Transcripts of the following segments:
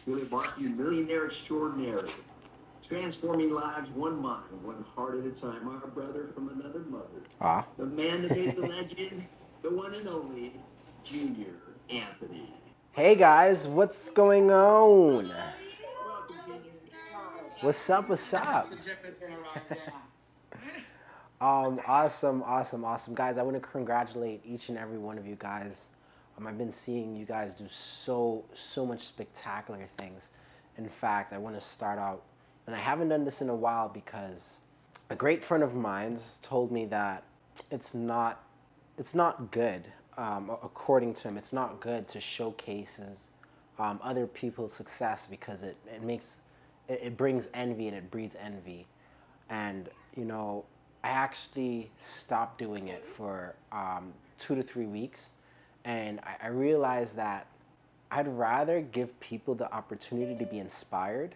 Philip Barkley, millionaire extraordinary, transforming lives one mind, one heart at a time. Our brother from another mother, Ah. the man that made the legend, the one and only Junior Anthony. Hey guys, what's going on? What's up? What's up? Awesome, guys. I want to congratulate each and every one of you guys. I've been seeing you guys do so much spectacular things. In fact, I want to start out, and I haven't done this in a while because a great friend of mine told me that it's not good. According to him, it's not good to showcase other people's success because it brings envy and it breeds envy. And I actually stopped doing it for 2 to 3 weeks, and I realized that I'd rather give people the opportunity to be inspired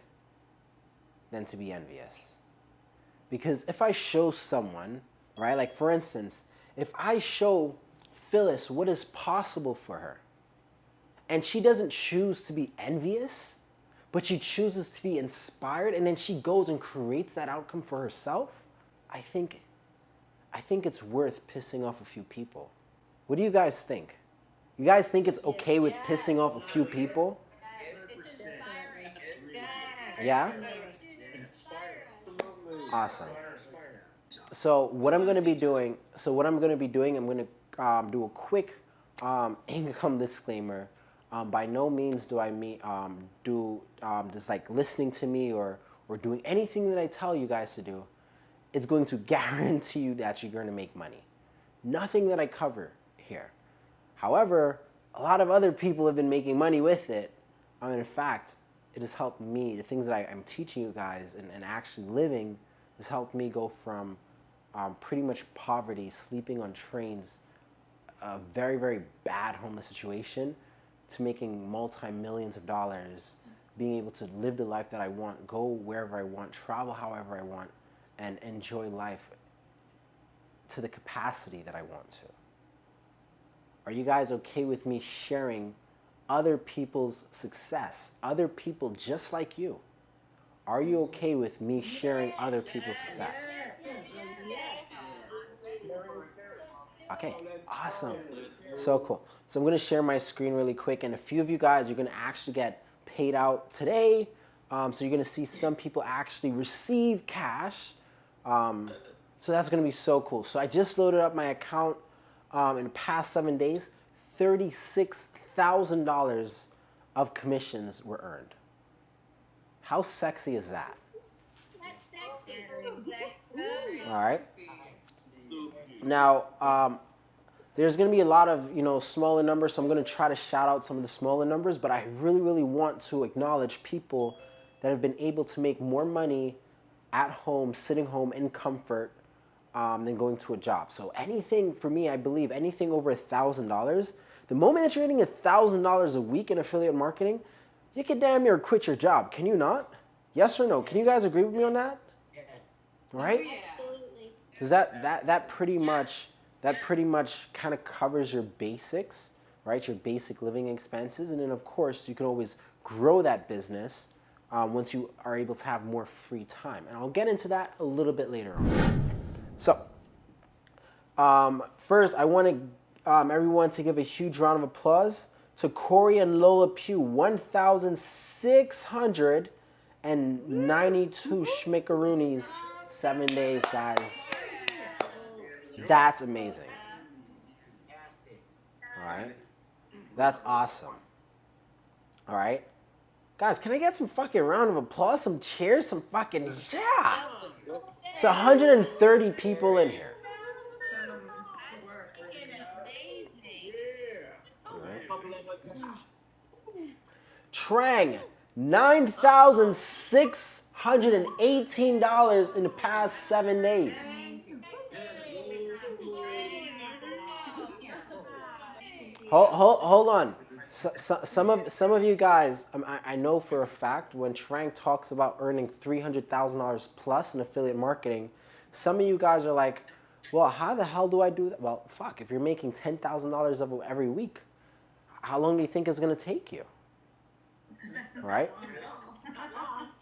than to be envious. Because if I show someone, right, like for instance, if I show Phyllis what is possible for her, and she doesn't choose to be envious, but she chooses to be inspired, and then she goes and creates that outcome for herself, I think it's worth pissing off a few people. What do you guys think? You guys think it's okay with pissing off a few people? Yeah? Awesome. So what I'm going to be doing, I'm going to do a quick income disclaimer. By no means do I mean just like listening to me or doing anything that I tell you guys to do. It's going to guarantee you that you're going to make money. Nothing that I cover here. However, a lot of other people have been making money with it. In fact, it has helped me. The things that I'm teaching you guys and actually living has helped me go from pretty much poverty, sleeping on trains, a very, very bad homeless situation, to making multi-millions of dollars, being able to live the life that I want, go wherever I want, travel however I want, and enjoy life to the capacity that I want to. Are you guys okay with me sharing other people's success, other people just like you? Are you okay with me sharing other people's success? Okay, awesome. So cool. So I'm going to share my screen really quick, and a few of you guys are going to actually get paid out today. So you're going to see some people actually receive cash. So that's going to be so cool. So I just loaded up my account in the past 7 days. $36,000 of commissions were earned. How sexy is that? That's sexy. All right. Now, there's going to be a lot of smaller numbers, so I'm going to try to shout out some of the smaller numbers, but I really want to acknowledge people that have been able to make more money at home, sitting home in comfort, than going to a job. So anything, for me, I believe anything over $1,000, the moment that you're getting $1,000 a week in affiliate marketing, you can damn near quit your job. Can you not? Yes or no? Can you guys agree with me on that? Yes. Right? Absolutely. Because that pretty much kind of covers your basics, right? Your basic living expenses, and then of course you can always grow that business once you are able to have more free time. And I'll get into that a little bit later on. So, first I want everyone to give a huge round of applause to Corey and Lola Pugh. 1,692 schmickaroonies, 7 days, guys. That's amazing. All right. That's awesome. All right. Guys, can I get some fucking round of applause, some cheers, some fucking, yeah. It's 130 people in here. All right. Trang, $9,618 in the past 7 days. Hold on. Some of you guys, I know for a fact when Trang talks about earning $300,000 plus in affiliate marketing, some of you guys are like, well, how the hell do I do that? Well, fuck, if you're making $10,000 every week, how long do you think it's going to take you? right?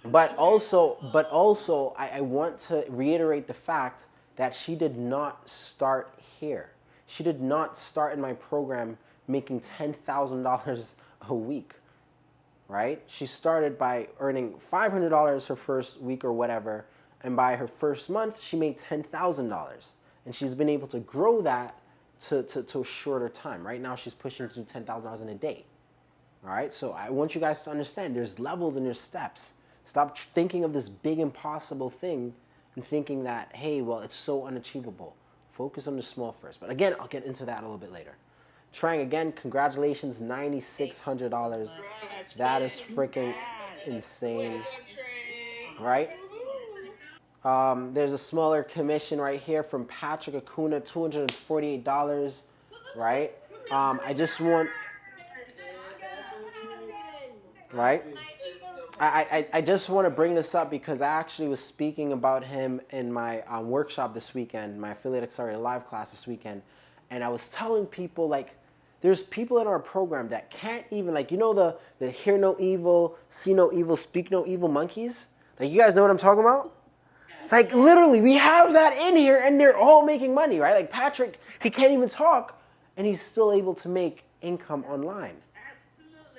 But also, I want to reiterate the fact that she did not start here. She did not start in my program making $10,000 a week, right? She started by earning $500 her first week or whatever, and by her first month, she made $10,000. And she's been able to grow that to a shorter time. Right now, she's pushing to do $10,000 in a day. All right, so I want you guys to understand there's levels and there's steps. Stop thinking of this big impossible thing and thinking that, hey, well, it's so unachievable. Focus on the small first. But again, I'll get into that a little bit later. Trying again, congratulations, $9,600. That is freaking insane, right? There's a smaller commission right here from Patrick Acuna, $248, right? I just want, right? I just want to bring this up because I actually was speaking about him in my workshop this weekend, my Affiliate Accelerator live class this weekend, and I was telling people, like, there's people in our program that can't even, like, you know, the hear no evil, see no evil, speak no evil monkeys? Like, you guys know what I'm talking about? Like, literally, we have that in here, and they're all making money, right? Like, Patrick, he can't even talk, and he's still able to make income online.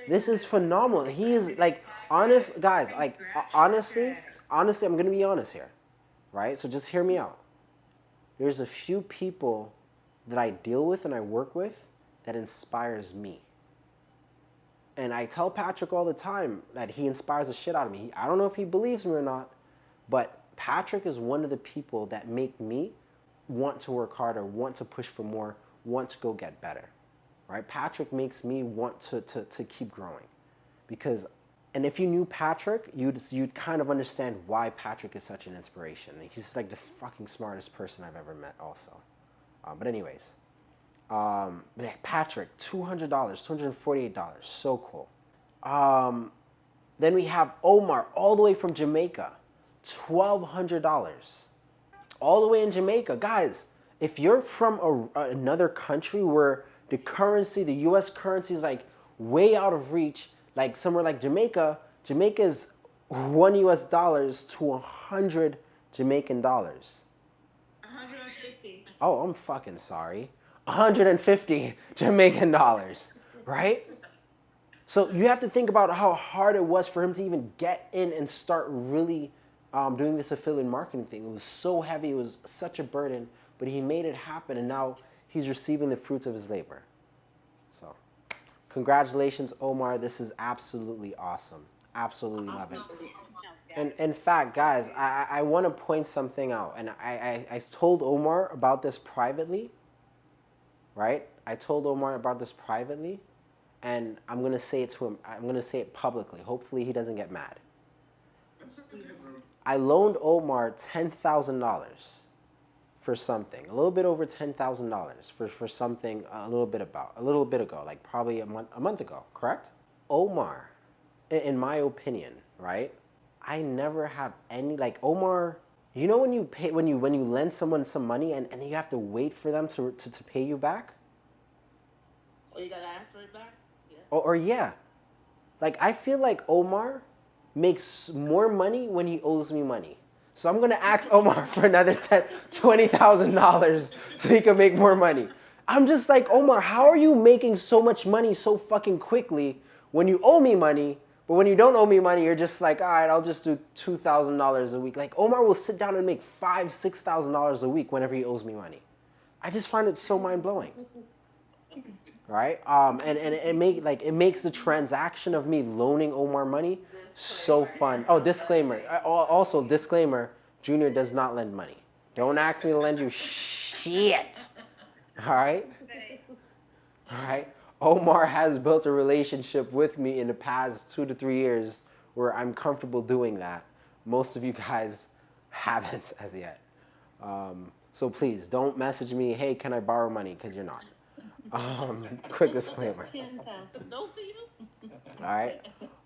This is phenomenal. He is, like, honest, guys, like, honestly, I'm going to be honest here, right? So just hear me out. There's a few people that I deal with and I work with that inspires me. And I tell Patrick all the time that he inspires the shit out of me. I don't know if he believes me or not, but Patrick is one of the people that make me want to work harder, want to push for more, want to go get better. Right? Patrick makes me want to keep growing. Because, and if you knew Patrick, you'd kind of understand why Patrick is such an inspiration. He's like the fucking smartest person I've ever met also. But anyways, Patrick, $200, $248, so cool. Then we have Omar, all the way from Jamaica, $1,200. All the way in Jamaica. Guys, if you're from another country where the currency, the US currency is like way out of reach, like somewhere like Jamaica, Jamaica's $1 to 100 Jamaican dollars. 150. Oh, I'm fucking sorry. 150 Jamaican dollars, right? So you have to think about how hard it was for him to even get in and start really doing this affiliate marketing thing. It was so heavy, it was such a burden, but he made it happen, and now he's receiving the fruits of his labor. So, congratulations, Omar. This is absolutely awesome. Absolutely love it. And in fact, guys, I want to point something out. And I told Omar about this privately, right? I told Omar about this privately, and I'm going to say it to him. I'm going to say it publicly. Hopefully he doesn't get mad. I loaned Omar $10,000 for something, a little bit over $10,000 for something a little bit ago, like probably a month ago, correct? Omar, in my opinion, right? I never have any, like, Omar, you know when you pay, when you lend someone some money and you have to wait for them to pay you back? Oh, you gotta ask for it back? Yeah. Or yeah. Like, I feel like Omar makes more money when he owes me money. So I'm gonna ask Omar for another $20,000 so he can make more money. I'm just like, Omar, how are you making so much money so fucking quickly when you owe me money, but when you don't owe me money, you're just like, all right, I'll just do $2,000 a week. Like, Omar will sit down and make $5,000, $6,000 a week whenever he owes me money. I just find it so mind blowing. Right? And it makes the transaction of me loaning Omar money so fun. Oh, disclaimer. Also, disclaimer, Junior does not lend money. Don't ask me to lend you shit. All right? All right? Omar has built a relationship with me in the past 2 to 3 years where I'm comfortable doing that. Most of you guys haven't as yet. So please, don't message me, hey, can I borrow money? Because you're not. Quick disclaimer. No for you? All right.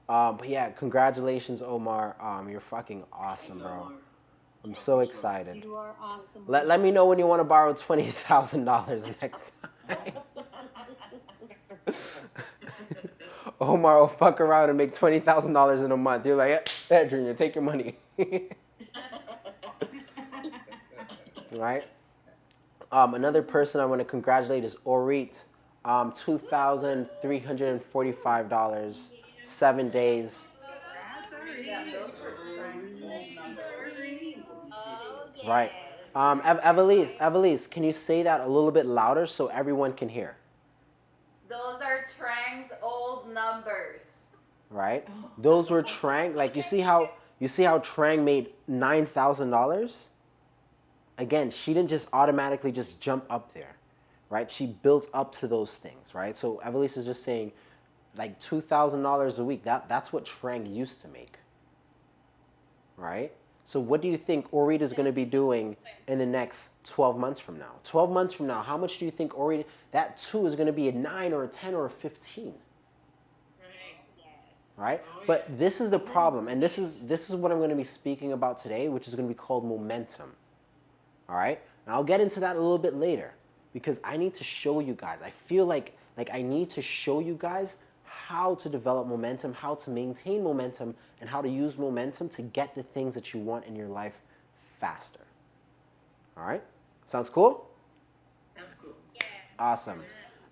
But yeah, congratulations, Omar. You're fucking awesome, bro. I'm so excited. You are awesome. Let me know when you want to borrow $20,000 next time. Omar will fuck around and make $20,000 in a month. You're like, yeah, Junior, take your money. Right? Another person I want to congratulate is Orit. $2,345, 7 days. Yeah, those were transform numbers. Oh Right. yes. Evelise, can you say that a little bit louder so everyone can hear? Those are Trang's old numbers. Right? Those were Trang. Like you see how Trang made $9,000? Again, she didn't just automatically just jump up there, right? She built up to those things, right? So Evelise is just saying, like $2,000 a week. That's what Trang used to make, right? So what do you think Orit is going to be doing in the next 12 months from now? 12 months from now, how much do you think Orit, that 2 is going to be a 9 or a 10 or a 15? Right? But this is the problem, and this is what I'm going to be speaking about today, which is going to be called momentum. All right? And I'll get into that a little bit later because I need to show you guys. I feel like I need to show you guys how to develop momentum, how to maintain momentum, and how to use momentum to get the things that you want in your life faster. All right? Sounds cool? That's cool. Awesome.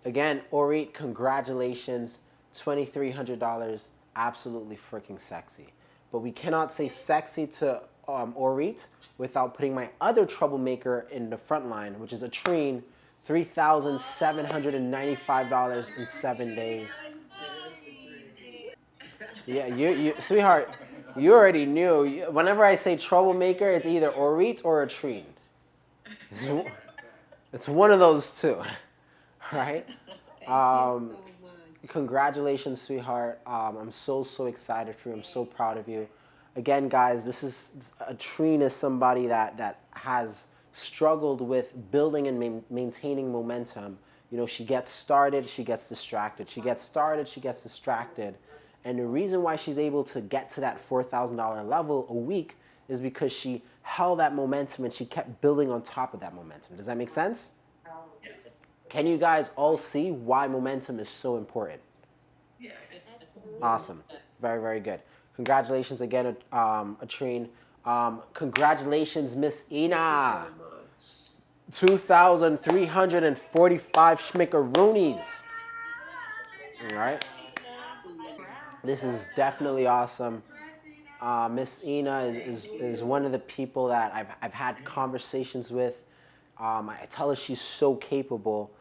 Again, Orit, congratulations. $2,300. Absolutely freaking sexy. But we cannot say sexy to Orit without putting my other troublemaker in the front line, which is Atrine. $3,795 in 7 days. Yeah, you, sweetheart, you already knew. Whenever I say troublemaker, it's either Orit or Atrine. It's one of those two, right? Congratulations, sweetheart. I'm so excited for you. I'm so proud of you. Again, guys, Atrine is somebody that has struggled with building and maintaining momentum. You know, she gets started, she gets distracted. She gets started, she gets distracted. And the reason why she's able to get to that $4,000 level a week is because she held that momentum and she kept building on top of that momentum. Does that make sense? Yes. Can you guys all see why momentum is so important? Yes. Awesome. Very, very good. Congratulations again, Atrine. Congratulations, Miss Ina. 2,345 schmickaroonies. All right. This is definitely awesome. Miss Ina is one of the people that I've had conversations with. I tell her she's so capable.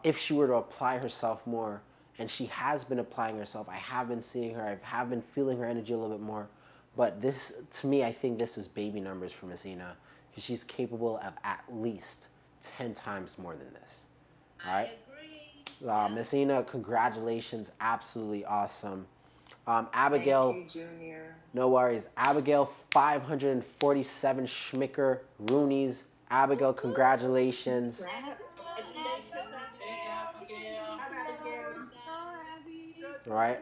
If she were to apply herself more, and she has been applying herself, I have been seeing her, I have been feeling her energy a little bit more. But this, to me, I think this is baby numbers for Miss Ina, because she's capable of at least 10 times more than this. All right? I agree. Miss Ina, congratulations, absolutely awesome. Abigail, Thank you, Junior. no worries. Abigail, 547 schmicker roonies. Abigail, congratulations. Right?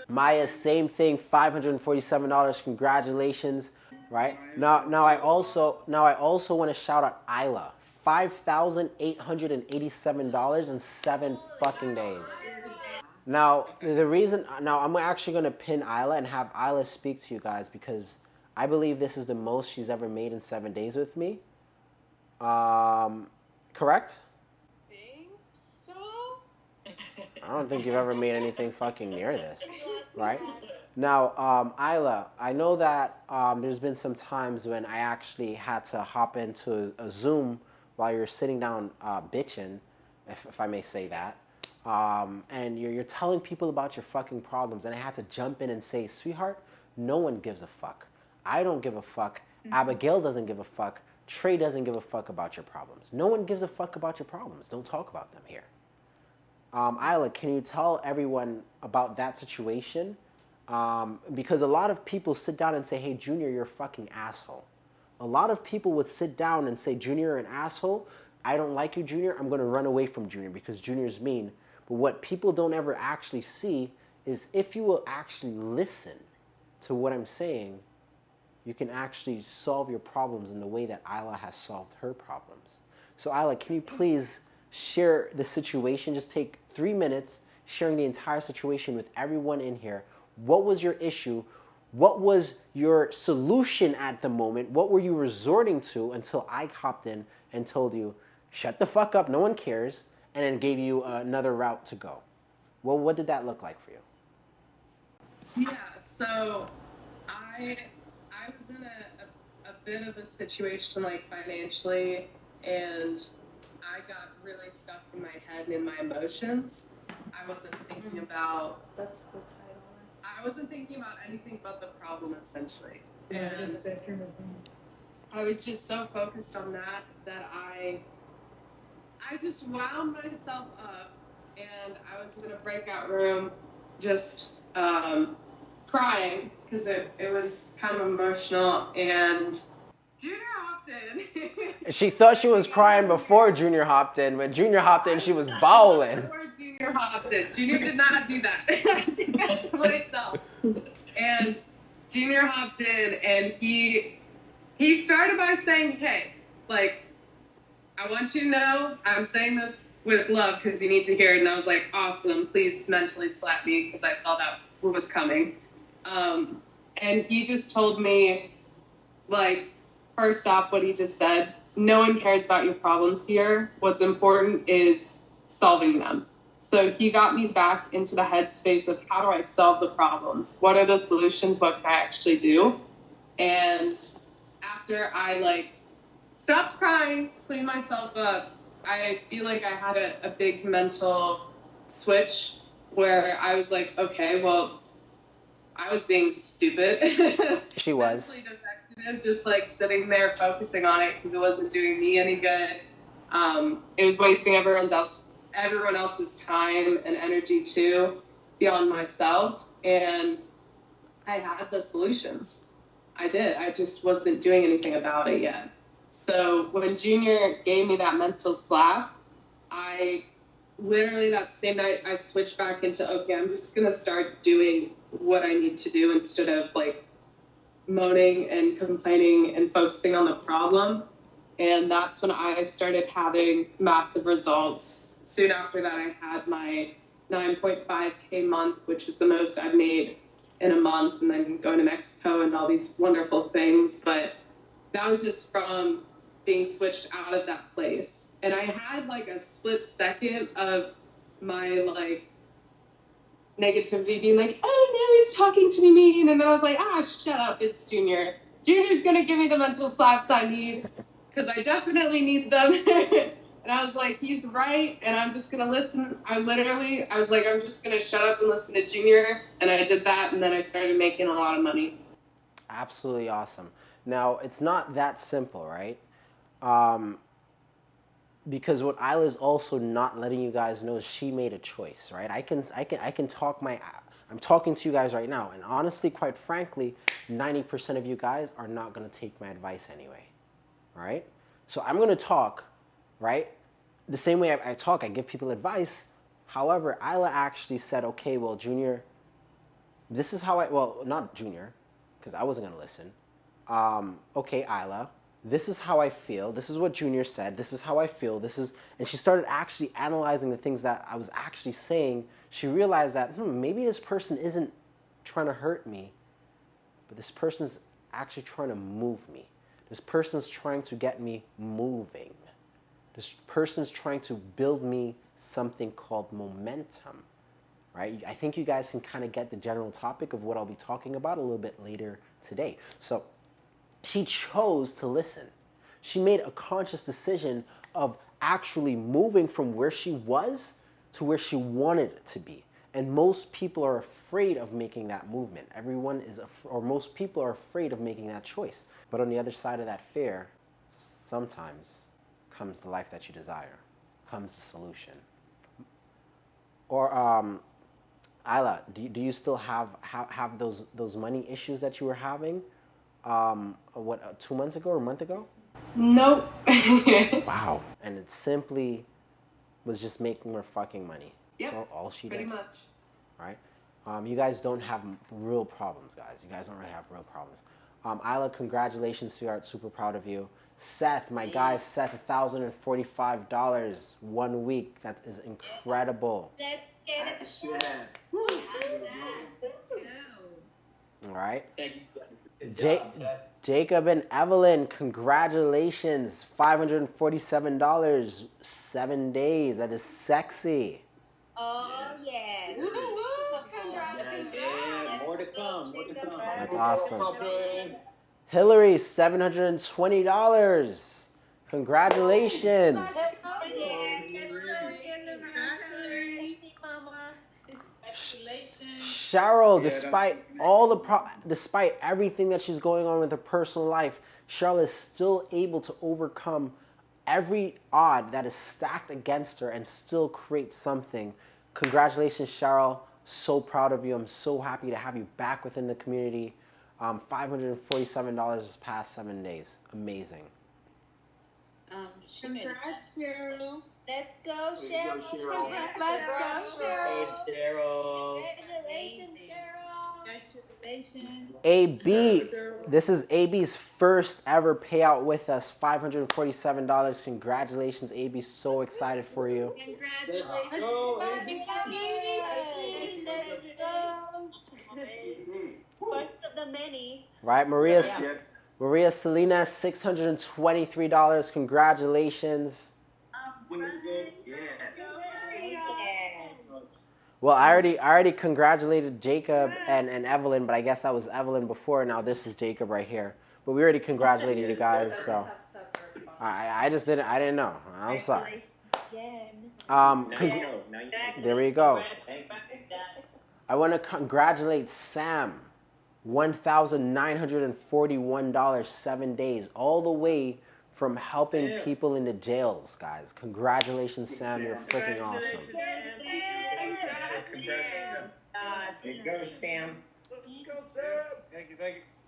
Maya, same thing, $547. Congratulations. Right? Now I also want to shout out Isla. $5,887 in 7 fucking days. Now I'm actually gonna pin Isla and have Isla speak to you guys because I believe this is the most she's ever made in 7 days with me. Correct? Think so? I don't think you've ever made anything fucking near this, right? Now, Isla, I know that there's been some times when I actually had to hop into a Zoom while you're sitting down bitching, if I may say that. And you're telling people about your fucking problems, and I had to jump in and say, sweetheart, no one gives a fuck. I don't give a fuck. Abigail doesn't give a fuck. Trey doesn't give a fuck about your problems. No one gives a fuck about your problems. Don't talk about them here. Isla, can you tell everyone about that situation? Because a lot of people sit down and say, hey, Junior, you're a fucking asshole. A lot of people would sit down and say, Junior, you're an asshole. I don't like you, Junior. I'm going to run away from Junior because Junior's mean. But what people don't ever actually see is if you will actually listen to what I'm saying, you can actually solve your problems in the way that Isla has solved her problems. So Isla, can you please share the situation? Just take 3 minutes, sharing the entire situation with everyone in here. What was your issue? What was your solution at the moment? What were you resorting to until I hopped in and told you, shut the fuck up, no one cares, and then gave you another route to go? Well, what did that look like for you? Yeah, so I was in a bit of a situation, like, financially, and I got really stuck in my head and in my emotions. I wasn't thinking about That's the title. I wasn't thinking about anything but the problem, essentially. And I was just so focused on that I just wound myself up, and I was in a breakout room just crying because it was kind of emotional, and Junior hopped in. She thought she was crying before Junior hopped in. When Junior hopped in, she was bawling. Before Junior hopped in. Junior did not do that. I did that to myself. And Junior hopped in, and he started by saying, hey, like, I want you to know I'm saying this with love because you need to hear it. And I was like, awesome, please mentally slap me because I saw that was coming. And he just told me, like, first off, what he just said, no one cares about your problems here. What's important is solving them. So he got me back into the headspace of how do I solve the problems? What are the solutions? What can I actually do? And after I, like, stopped crying, cleaned myself up, I feel like I had a big mental switch where I was like, okay, well, I was being stupid. She was. Mentally defective, just like sitting there focusing on it because it wasn't doing me any good. It was wasting everyone else's time and energy too, beyond myself. And I had the solutions. I did. I just wasn't doing anything about it yet. So when Junior gave me that mental slap, I literally that same night I switched back into, okay, I'm just going to start doing what I need to do instead of like moaning and complaining and focusing on the problem. And that's when I started having massive results. Soon after that, I had my 9.5K month, which was the most I've made in a month, and then going to Mexico and all these wonderful things. But that was just from being switched out of that place. And I had like a split second of my like negativity being like, oh, now he's talking to me mean. And then I was like, shut up, it's Junior. Junior's gonna give me the mental slaps I need, because I definitely need them. And I was like, he's right, and I'm just gonna listen. I was like, I'm just gonna shut up and listen to Junior. And I did that, and then I started making a lot of money. Absolutely awesome. Now, it's not that simple, right? Because what Isla's also not letting you guys know is she made a choice, right? I'm talking to you guys right now, and honestly, quite frankly, 90% of you guys are not going to take my advice anyway, all right? So I'm going to talk, right? The same way I talk, I give people advice. However, Isla actually said, okay, well, Junior, this is how not Junior, because I wasn't going to listen. Okay, Isla, this is how I feel. This is what Junior said. This is how I feel. And she started actually analyzing the things that I was actually saying. She realized that, maybe this person isn't trying to hurt me, but this person's actually trying to move me. This person's trying to get me moving. This person's trying to build me something called momentum, right? I think you guys can kind of get the general topic of what I'll be talking about a little bit later today. So she chose to listen. She made a conscious decision of actually moving from where she was to where she wanted it to be. And most people are afraid of making that movement. Most people are afraid of making that choice. But on the other side of that fear, sometimes comes the life that you desire, comes the solution. Or Isla, do you still have those money issues that you were having? 2 months ago or a month ago? Nope. Wow. And it simply was just making more fucking money. Yep, so all she pretty did. much. Right? You guys don't have real problems, guys. You guys don't really have real problems. Isla, congratulations, sweetheart. Super proud of you. Seth, my guy, Seth, $1,045 1 week. That is incredible. Let's That's it. Let's go. All right. Thank you. Good Ja- job, guys. Jacob and Evelyn, congratulations. $547, 7 days. That is sexy. Oh, yes. Woo, woo, Yeah, more to come. More to come. That's awesome. Hillary, $720. Congratulations. Oh, yes. Sexy mama. Congratulations. Cheryl, despite everything that she's going on with her personal life, Cheryl is still able to overcome every odd that is stacked against her and still create something. Congratulations, Cheryl. So proud of you. I'm so happy to have you back within the community. $547 this past 7 days. Amazing. Congrats, Cheryl. Let's go, Way to go, Cheryl. Cheryl. Let's go, Cheryl. Cheryl. Congratulations, Cheryl. Congratulations. AB, this is AB's first ever payout with us, $547. Congratulations, AB. So excited for you. Congratulations. First of the many. Right, Maria Selena, $623. Congratulations. Yeah. Yes. Well, I already congratulated Jacob and Evelyn, but I guess that was Evelyn before. Now this is Jacob right here. But we already congratulated you guys, so I didn't know. I'm sorry. Again. There we go. I want to congratulate Sam, $1,941, 7 days, all the way from helping people in the jails, guys. Congratulations, Sam. You're freaking awesome. There you go, Sam. Thank you.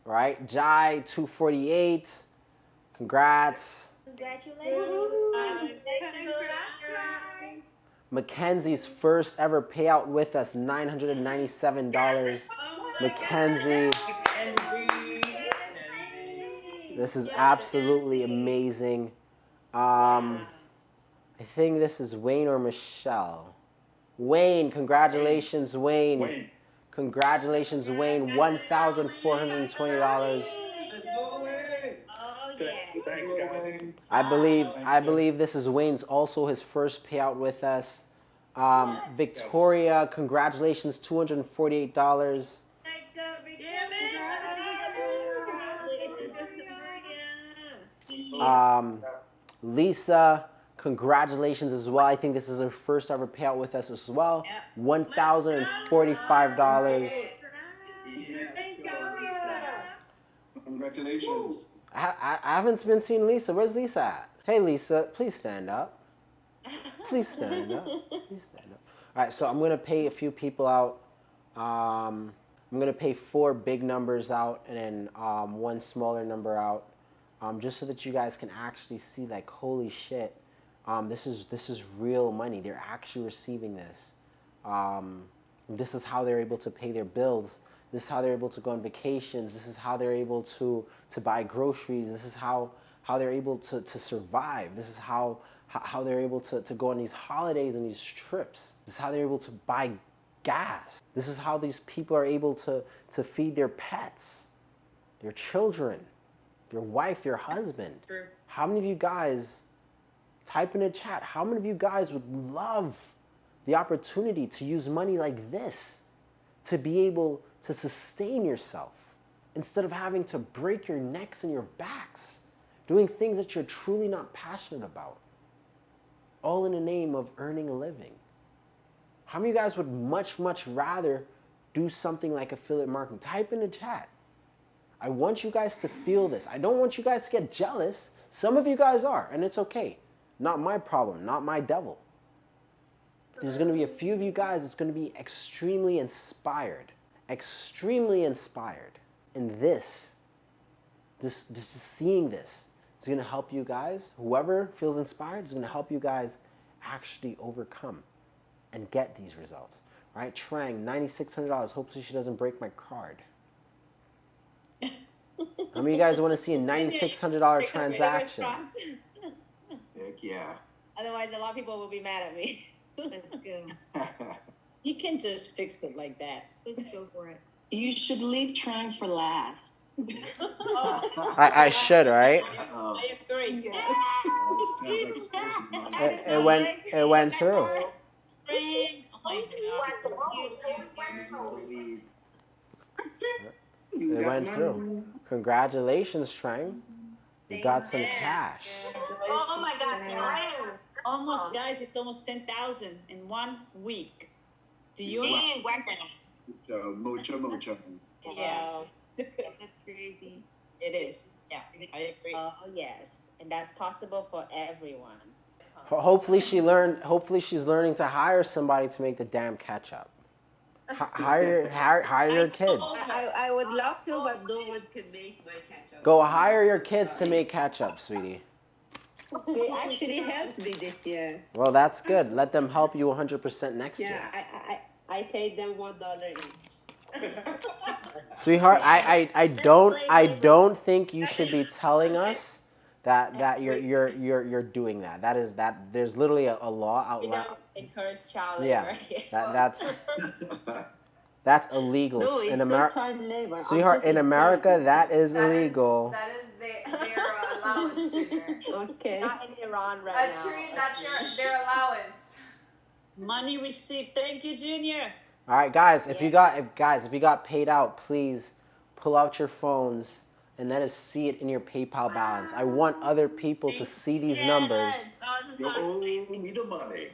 Right? Jai, 248. Congrats. Congratulations. Mackenzie's first ever payout with us, $997. Mackenzie, this is absolutely amazing. I think this is Wayne or Michelle. Wayne, congratulations, Wayne. Congratulations, Wayne. $1,420. Oh, yeah. I believe this is Wayne's also his first payout with us. Victoria, congratulations, $248. Lisa, congratulations as well. I think this is her first ever payout with us as well. $1,045. Congratulations. I haven't been seeing Lisa. Where's Lisa at? Hey, Lisa, please stand up. Please stand up. Please stand up. All right, so I'm going to pay a few people out. I'm going to pay 4 big numbers out and then 1 smaller number out, just so that you guys can actually see, like, holy shit, this is real money. They're actually receiving this. This is how they're able to pay their bills. This is how they're able to go on vacations. This is how they're able to buy groceries. This is how they're able to survive. This is how they're able to go on these holidays and these trips. This is how they're able to buy gas. This is how these people are able to feed their pets, their children, their wife, their husband. True. How many of you guys, type in the chat, how many of you guys would love the opportunity to use money like this to be able to sustain yourself instead of having to break your necks and your backs doing things that you're truly not passionate about, all in the name of earning a living? How many of you guys would much rather do something like affiliate marketing? Type in the chat. I want you guys to feel this. I don't want you guys to get jealous. Some of you guys are, and it's okay. Not my problem, not my devil. There's going to be a few of you guys that's going to be extremely inspired. And this is seeing this. It's going to help you guys. Whoever feels inspired is going to help you guys actually overcome and get these results. All right, Trang, $9,600. Hopefully she doesn't break my card. How many of you guys want to see a $9,600 transaction? Heck yeah. Otherwise, a lot of people will be mad at me. Let's go. You can just fix it like that. Just go for it. You should leave trying for last. I should, right? I agree. Yes. It went through. Spring. Oh my God. It went through. Congratulations, Trang. You got some cash. Oh my God. Almost, guys, it's almost 10,000 in 1 week. Do you? So, mucho. Yeah. That's crazy. It is. Yeah, I agree. Oh, yes. And that's possible for everyone. Hopefully she's learning to hire somebody to make the damn ketchup. Hire your kids. I would love to, but no one can make my ketchup. Go hire your kids to make ketchup, sweetie. They actually helped me this year. Well, that's good. Let them help you 100% next year. Yeah, I paid them $1 each. Sweetheart, I don't think you should be telling us that you're doing that. There's literally a law We outline. don't encourage child Yeah, labor here. that's illegal No, it's in not America. child labor. I'm Sweetheart, just in America, that is That illegal. That is their allowance, Junior. Okay. Not in Iran right A now. tree, that's their allowance. Money received. Thank you, Junior. All right, guys, if you got paid out, please pull out your phones and let us see it in your PayPal balance. I want other people to see these numbers. You owe me the money.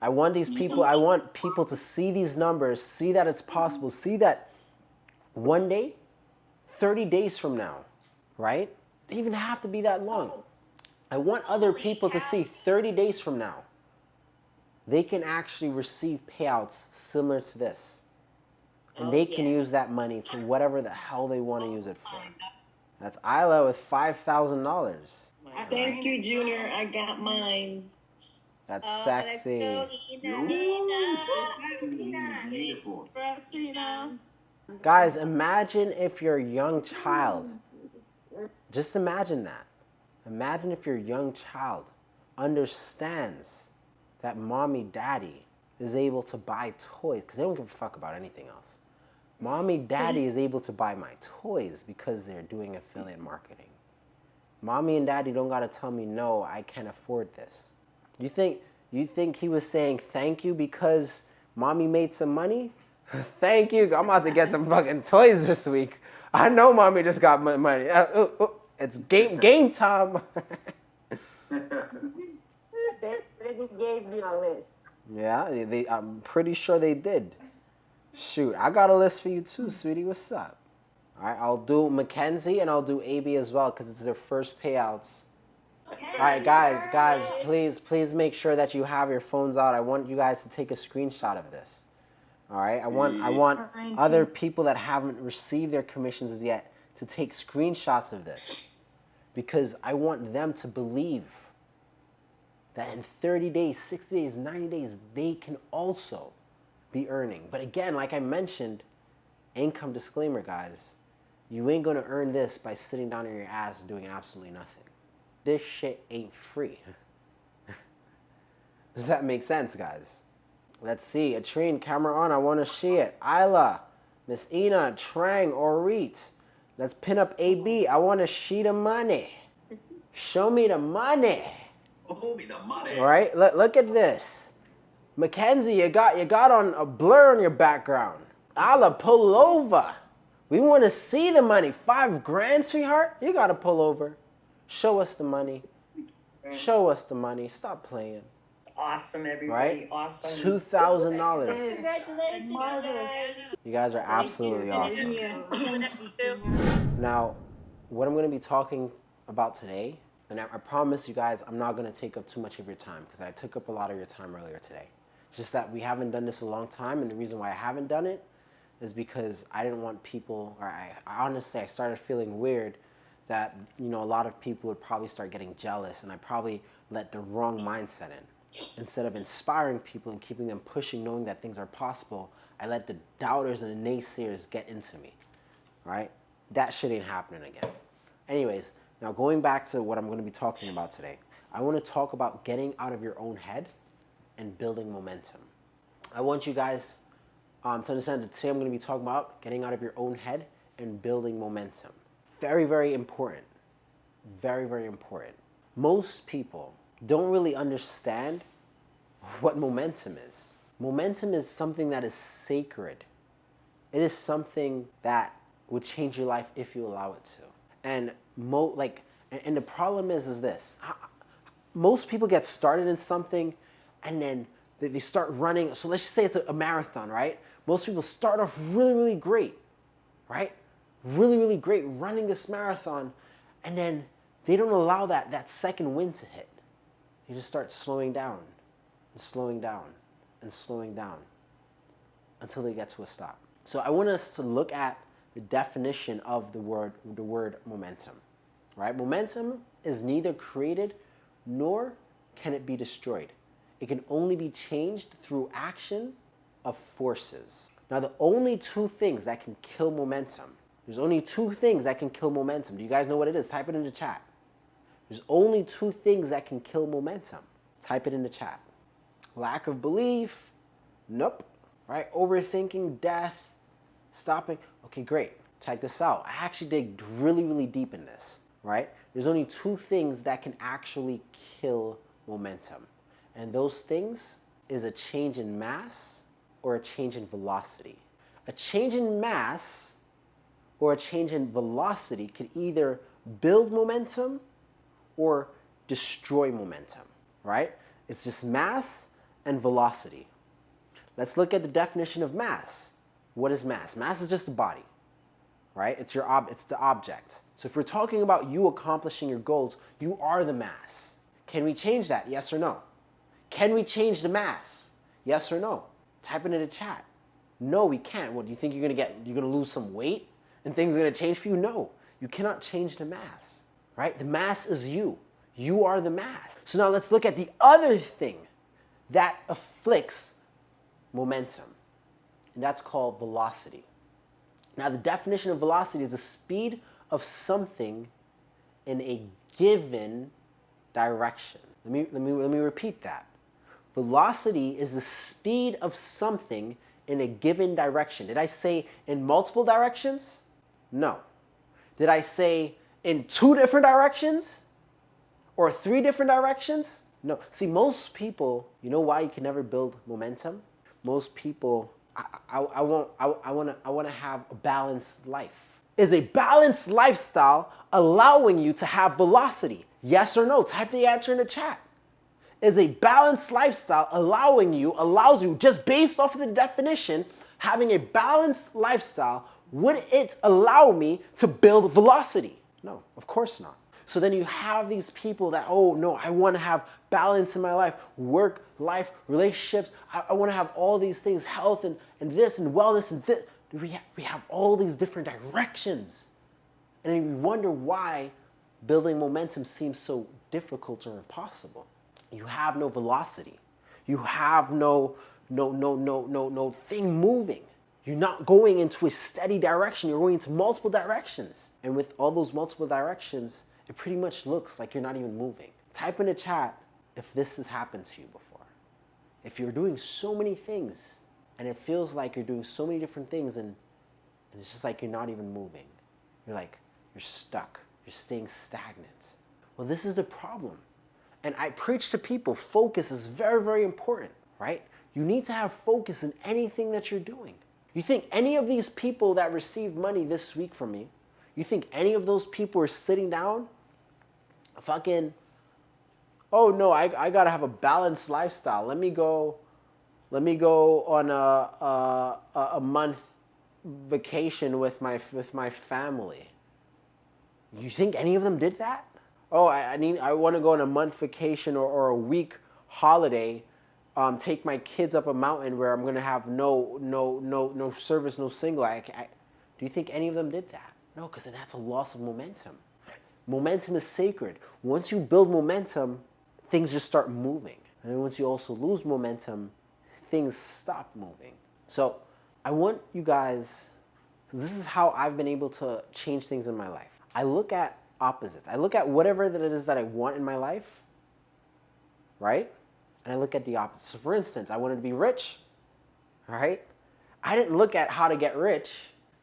I want people to see these numbers, see that it's possible, see that one day, 30 days from now, right? They even have to be that long. I want other people to see 30 days from now, they can actually receive payouts similar to this. And they can use that money for whatever the hell they want to use it for. That's Isla with $5,000. Thank you, Junior. I got mine. That's Oh, sexy. let's go, Ina. Guys, imagine if your young child, just imagine that. Imagine if your young child understands that mommy, daddy is able to buy toys, because they don't give a fuck about anything else. Mommy, daddy is able to buy my toys because they're doing affiliate marketing. Mommy and daddy don't gotta tell me, no, I can't afford this. You think he was saying thank you because mommy made some money? Thank you, I'm about to get some fucking toys this week. I know mommy just got money. It's game time. They gave me a list. Yeah, I'm pretty sure they did. Shoot, I got a list for you too, sweetie. What's up? All right, I'll do Mackenzie and I'll do AB as well because it's their first payouts. All right, guys, please make sure that you have your phones out. I want you guys to take a screenshot of this. All right, I want other people that haven't received their commissions as yet to take screenshots of this because I want them to believe that in 30 days, 60 days, 90 days, they can also be earning. But again, like I mentioned, income disclaimer, guys, you ain't gonna earn this by sitting down on your ass doing absolutely nothing. This shit ain't free. Does that make sense, guys? Let's see. Atrine, camera on. I want to see it. Isla, Miss Ina, Trang, Orit. Let's pin up AB. I want to see the money. Show me the money. Owe me the money. All right. Look at this. Mackenzie, you got on a blur on your background. Isla, pull over. We want to see the money. $5,000, sweetheart. You got to pull over. Show us the money. Show us the money. Stop playing. Awesome, everybody. Right? Awesome. $2,000. Congratulations. You guys are absolutely awesome. Now, what I'm going to be talking about today, and I promise you guys, I'm not going to take up too much of your time because I took up a lot of your time earlier today. Just that we haven't done this a long time, and the reason why I haven't done it is because I didn't want people, or I honestly, I started feeling weird that, you know, a lot of people would probably start getting jealous, and I probably let the wrong mindset in. Instead of inspiring people and keeping them pushing, knowing that things are possible, I let the doubters and the naysayers get into me, right? That shit ain't happening again. Anyways, now going back to what I'm going to be talking about today, I want to talk about getting out of your own head and building momentum. I want you guys to understand that today I'm going to be talking about getting out of your own head and building momentum. Very, very important. Very, very important. Most people don't really understand what momentum is. Momentum is something that is sacred. It is something that would change your life if you allow it to. And and the problem is this. Most people get started in something and then they start running. So let's just say it's a marathon, right? Most people start off really, really great, right? Really, really great running this marathon, and then they don't allow that second wind to hit. They just start slowing down and slowing down and slowing down until they get to a stop. So I want us to look at the definition of the word momentum, right? Momentum is neither created nor can it be destroyed. It can only be changed through action of forces. Now, the only two things that can kill momentum, there's only two things that can kill momentum. Do you guys know what it is? Type it in the chat. There's only two things that can kill momentum. Type it in the chat. Lack of belief, nope. Right? Overthinking, death, stopping. Okay, great. Check this out. I actually dig really, really deep in this, right? There's only two things that can actually kill momentum. And those things is a change in mass or a change in velocity. A change in mass or a change in velocity could either build momentum or destroy momentum, right? It's just mass and velocity. Let's look at the definition of mass. What is mass? Mass is just a body, right? It's the object. So if we're talking about you accomplishing your goals, you are the mass. Can we change that? Yes or no? Can we change the mass? Yes or no? Type it in the chat. No, we can't. What do you think you're gonna lose some weight and things are gonna change for you? No, you cannot change the mass, right? The mass is you. You are the mass. So now let's look at the other thing that afflicts momentum, and that's called velocity. Now, the definition of velocity is the speed of something in a given direction. Let me repeat that. Velocity is the speed of something in a given direction. Did I say in multiple directions? No. Did I say in 2 different directions? Or 3 different directions? No. See, most people, you know why you can never build momentum? Most people, I want to have a balanced life. Is a balanced lifestyle allowing you to have velocity? Yes or no? Type the answer in the chat. Is a balanced lifestyle allows you, just based off of the definition, having a balanced lifestyle, would it allow me to build velocity? No, of course not. So then you have these people that, oh no, I want to have balance in my life, work, life, relationships. I want to have all these things, health and this and wellness and this. We have all these different directions. And then we wonder why building momentum seems so difficult or impossible. You have no velocity. You have no thing moving. You're not going into a steady direction. You're going into multiple directions. And with all those multiple directions, it pretty much looks like you're not even moving. Type in the chat if this has happened to you before. If you're doing so many things and it feels like you're doing so many different things and it's just like you're not even moving. You're stuck. You're staying stagnant. Well, this is the problem. And I preach to people, focus is very, very important, right? You need to have focus in anything that you're doing. You think any of these people that received money this week from me, you think any of those people are sitting down fucking, oh no, I gotta have a balanced lifestyle. Let me go on a month vacation with my family. You think any of them did that? Oh, I want to go on a month vacation or a week holiday, take my kids up a mountain where I'm gonna have no service, no single. Do you think any of them did that? No, because then that's a loss of momentum. Momentum is sacred. Once you build momentum, things just start moving. And then once you also lose momentum, things stop moving. So I want you guys, this is how I've been able to change things in my life. I look at opposites. I look at whatever that it is that I want in my life, right? And I look at the opposite. So for instance, I wanted to be rich, right? I didn't look at how to get rich.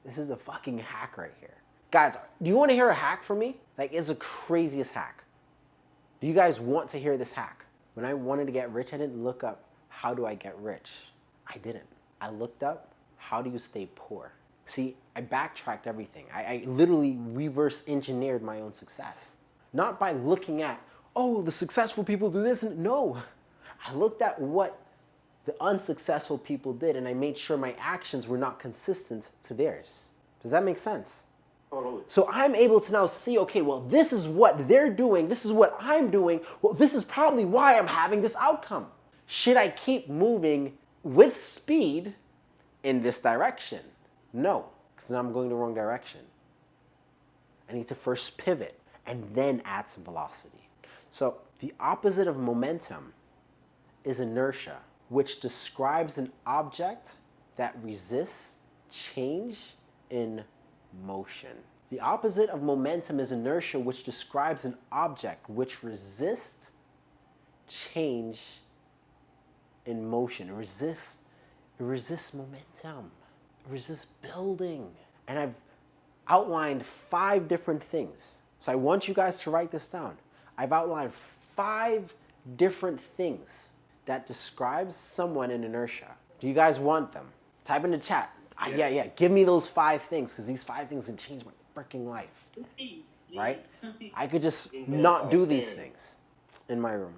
This is a fucking hack right here. Guys, do you want to hear a hack from me? Like, it's the craziest hack. Do you guys want to hear this hack? When I wanted to get rich, I didn't look up how do I get rich. I didn't. I looked up how do you stay poor. See, I backtracked everything. I literally reverse engineered my own success. Not by looking at, oh, the successful people do this. No, I looked at what the unsuccessful people did, and I made sure my actions were not consistent to theirs. Does that make sense? Totally. So I'm able to now see, okay, well, this is what they're doing. This is what I'm doing. Well, this is probably why I'm having this outcome. Should I keep moving with speed in this direction? No, because now I'm going the wrong direction. I need to first pivot and then add some velocity. So the opposite of momentum is inertia, which describes an object that resists change in motion. The opposite of momentum is inertia, which describes an object which resists change in motion. It resists momentum. It resists building. And I've outlined 5 different things. So I want you guys to write this down. I've outlined 5 different things that describes someone in inertia. Do you guys want them? Type in the chat. Yeah. Give me those 5 things, because these 5 things can change my freaking life. Please. Right? I could just not do these things in my room.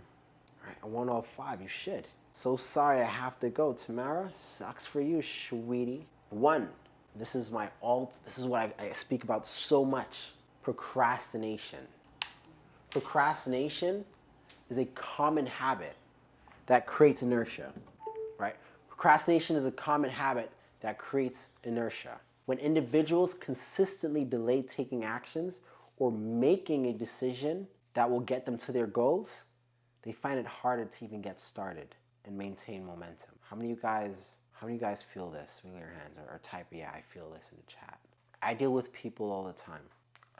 All right, I want all 5. You should. So sorry I have to go. Tamara, sucks for you, sweetie. 1. This is my alt. This is what I speak about so much. Procrastination. Procrastination is a common habit that creates inertia, right? Procrastination is a common habit that creates inertia. When individuals consistently delay taking actions or making a decision that will get them to their goals, they find it harder to even get started and maintain momentum. How many of you guys feel this? Raise your hands or type, yeah, I feel this in the chat. I deal with people all the time.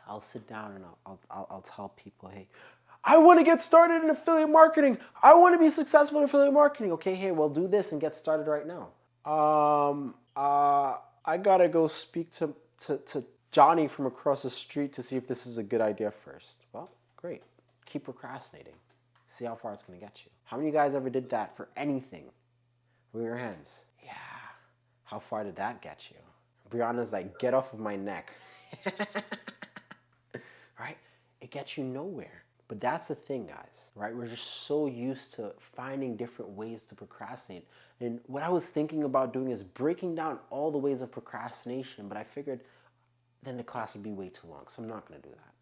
I'll sit down and I'll tell people, hey, I want to get started in affiliate marketing. I want to be successful in affiliate marketing. Okay, hey, well, do this and get started right now. I gotta go speak to Johnny from across the street to see if this is a good idea first. Well, great. Keep procrastinating. See how far it's gonna get you. How many of you guys ever did that for anything? Raise your hands. Yeah. How far did that get you? Brianna's like, get off of my neck. Right? It gets you nowhere. But that's the thing, guys, right? We're just so used to finding different ways to procrastinate. And what I was thinking about doing is breaking down all the ways of procrastination, but I figured then the class would be way too long, so I'm not going to do that.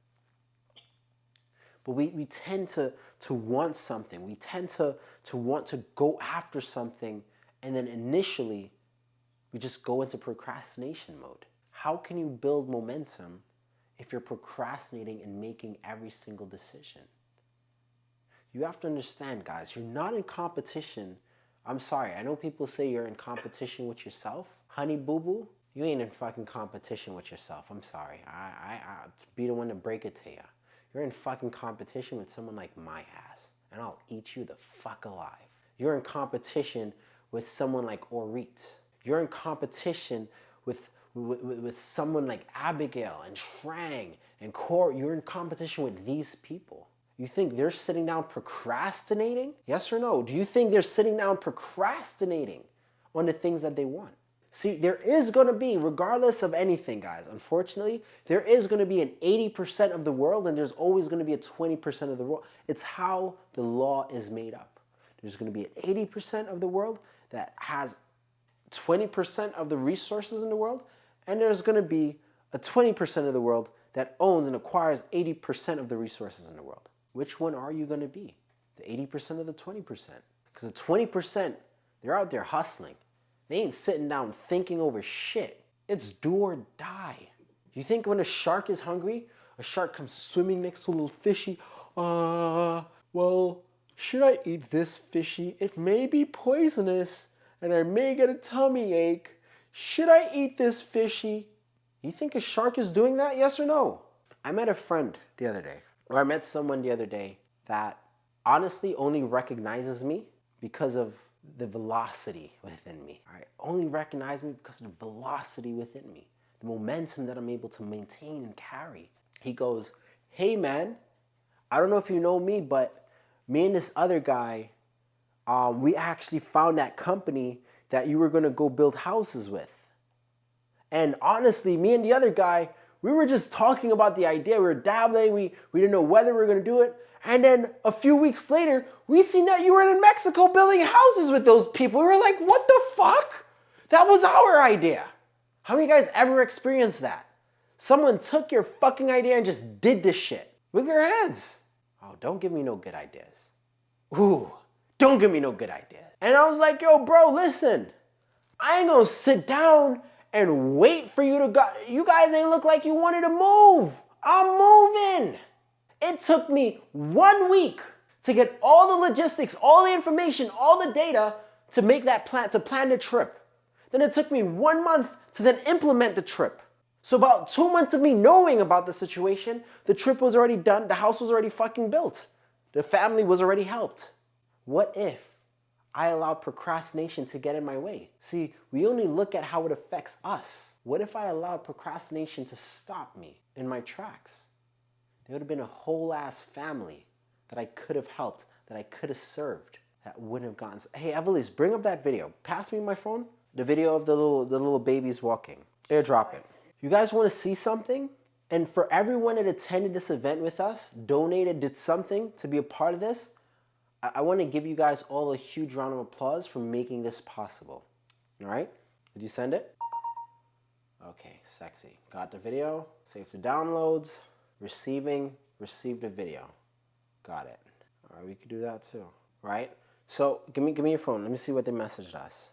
But we tend to want something. We tend to want to go after something, and then initially we just go into procrastination mode. How can you build momentum if you're procrastinating and making every single decision? You have to understand, guys, you're not in competition. I'm sorry, I know people say you're in competition with yourself. Honey boo-boo, you ain't in fucking competition with yourself. I'm sorry. I'll be the one to break it to you. You're in fucking competition with someone like my ass, and I'll eat you the fuck alive. You're in competition with someone like Orit. You're in competition with someone like Abigail and Trang and Cor. You're in competition with these people. You think they're sitting down procrastinating? Yes or no? Do you think they're sitting down procrastinating on the things that they want? See, there is going to be, regardless of anything, guys, unfortunately, there is going to be an 80% of the world, and there's always going to be a 20% of the world. It's how the law is made up. There's going to be an 80% of the world that has 20% of the resources in the world, and there's going to be a 20% of the world that owns and acquires 80% of the resources in the world. Which one are you going to be? The 80% or the 20%? Because the 20%, they're out there hustling. They ain't sitting down thinking over shit. It's do or die. You think when a shark is hungry, a shark comes swimming next to a little fishy, well, should I eat this fishy? It may be poisonous, and I may get a tummy ache. Should I eat this fishy? You think a shark is doing that, yes or no? I met a friend the other day, or I met someone the other day that honestly only recognizes me because of the velocity within me. All right, only recognize me because of the velocity within me, the momentum that I'm able to maintain and carry. He goes, hey man, I don't know if you know me, but me and this other guy, we actually found that company that you were gonna go build houses with. And honestly, me and the other guy, we were just talking about the idea. We were dabbling. We didn't know whether we were going to do it. And then a few weeks later, we seen that you were in Mexico building houses with those people. We were like, what the fuck? That was our idea. How many of you guys ever experienced that? Someone took your fucking idea and just did this shit with their hands. Oh, don't give me no good ideas. Ooh, don't give me no good ideas. And I was like, yo, bro, listen. I ain't gonna sit down and wait for you to go. You guys ain't look like you wanted to move. I'm moving. It took me 1 week to get all the logistics, all the information, all the data to make that plan, to plan the trip. Then it took me 1 month to then implement the trip. So about 2 months of me knowing about the situation, the trip was already done, the house was already fucking built. The family was already helped. What if I allowed procrastination to get in my way? See, we only look at how it affects us. What if I allowed procrastination to stop me in my tracks? There would have been a whole ass family that I could have helped, that I could have served, that wouldn't have gotten. Hey, Evelise, bring up that video. Pass me my phone. The video of the little babies walking. Airdrop it. You guys want to see something? And for everyone that attended this event with us, donated, did something to be a part of this, I want to give you guys all a huge round of applause for making this possible. All right? Did you send it? Okay, sexy. Got the video. Save the downloads. Receiving. Received the video. Got it. All right, we could do that too. Right? So give me your phone. Let me see what they messaged us.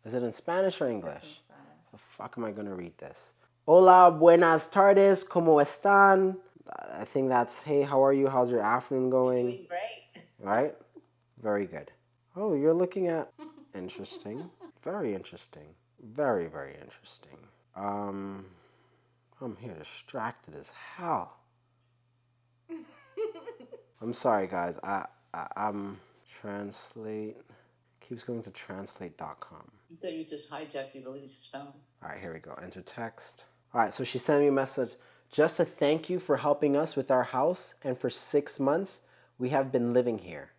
Is it in Spanish or English? In Spanish. The fuck am I gonna read this? Hola, buenas tardes. ¿Cómo están? I think that's, hey, how are you? How's your afternoon going? Doing great. Right? Very good. Oh, you're looking at... Interesting. Very interesting. Very, very interesting. I'm here distracted as hell. I'm sorry, guys. I'm... Translate... Keeps going to translate.com. I thought you just hijacked Evelyn's phone. All right, here we go. Enter text. All right, so she sent me a message. Just to thank you for helping us with our house, and for 6 months, we have been living here.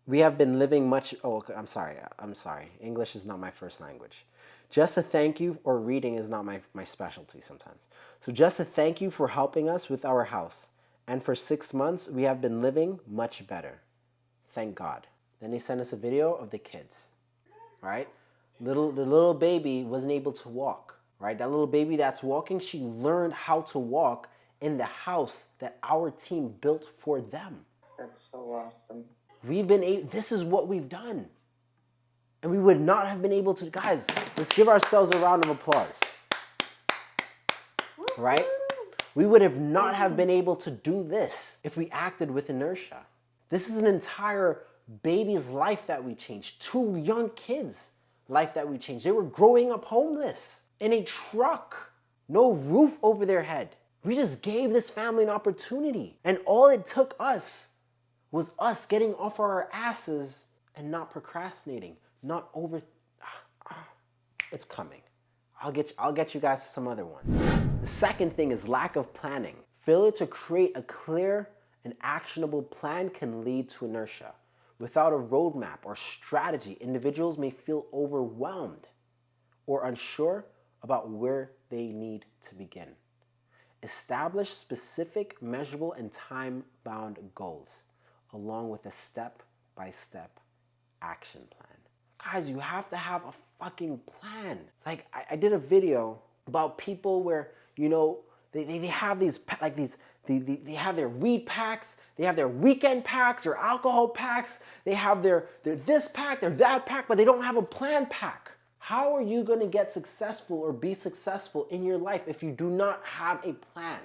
We have been living much... Oh, I'm sorry. English is not my first language. Just to thank you, or reading is not my specialty sometimes. So just to thank you for helping us with our house. And for 6 months, we have been living much better. Thank God. Then he sent us a video of the kids. Right? The little baby wasn't able to walk. Right? That little baby that's walking, she learned how to walk in the house that our team built for them. That's so awesome. This is what we've done. And we would not have been able to, guys, let's give ourselves a round of applause. Right? We would have not have been able to do this if we acted with inertia. This is an entire baby's life that we changed. 2 young kids' life that we changed. They were growing up homeless in a truck, no roof over their head. We just gave this family an opportunity. And all it took us was us getting off our asses and not procrastinating, not over... It's coming. I'll get you guys to some other ones. The second thing is lack of planning. Failure to create a clear and actionable plan can lead to inertia. Without a roadmap or strategy, individuals may feel overwhelmed or unsure about where they need to begin. Establish specific, measurable, and time-bound goals, along with a step-by-step action plan. Guys, you have to have a fucking plan. Like, I did a video about people where, you know, they have these, like these, they have their weed packs, they have their weekend packs or alcohol packs, they have their this pack, their that pack, but they don't have a plan pack. How are you going to get successful or be successful in your life if you do not have a plan?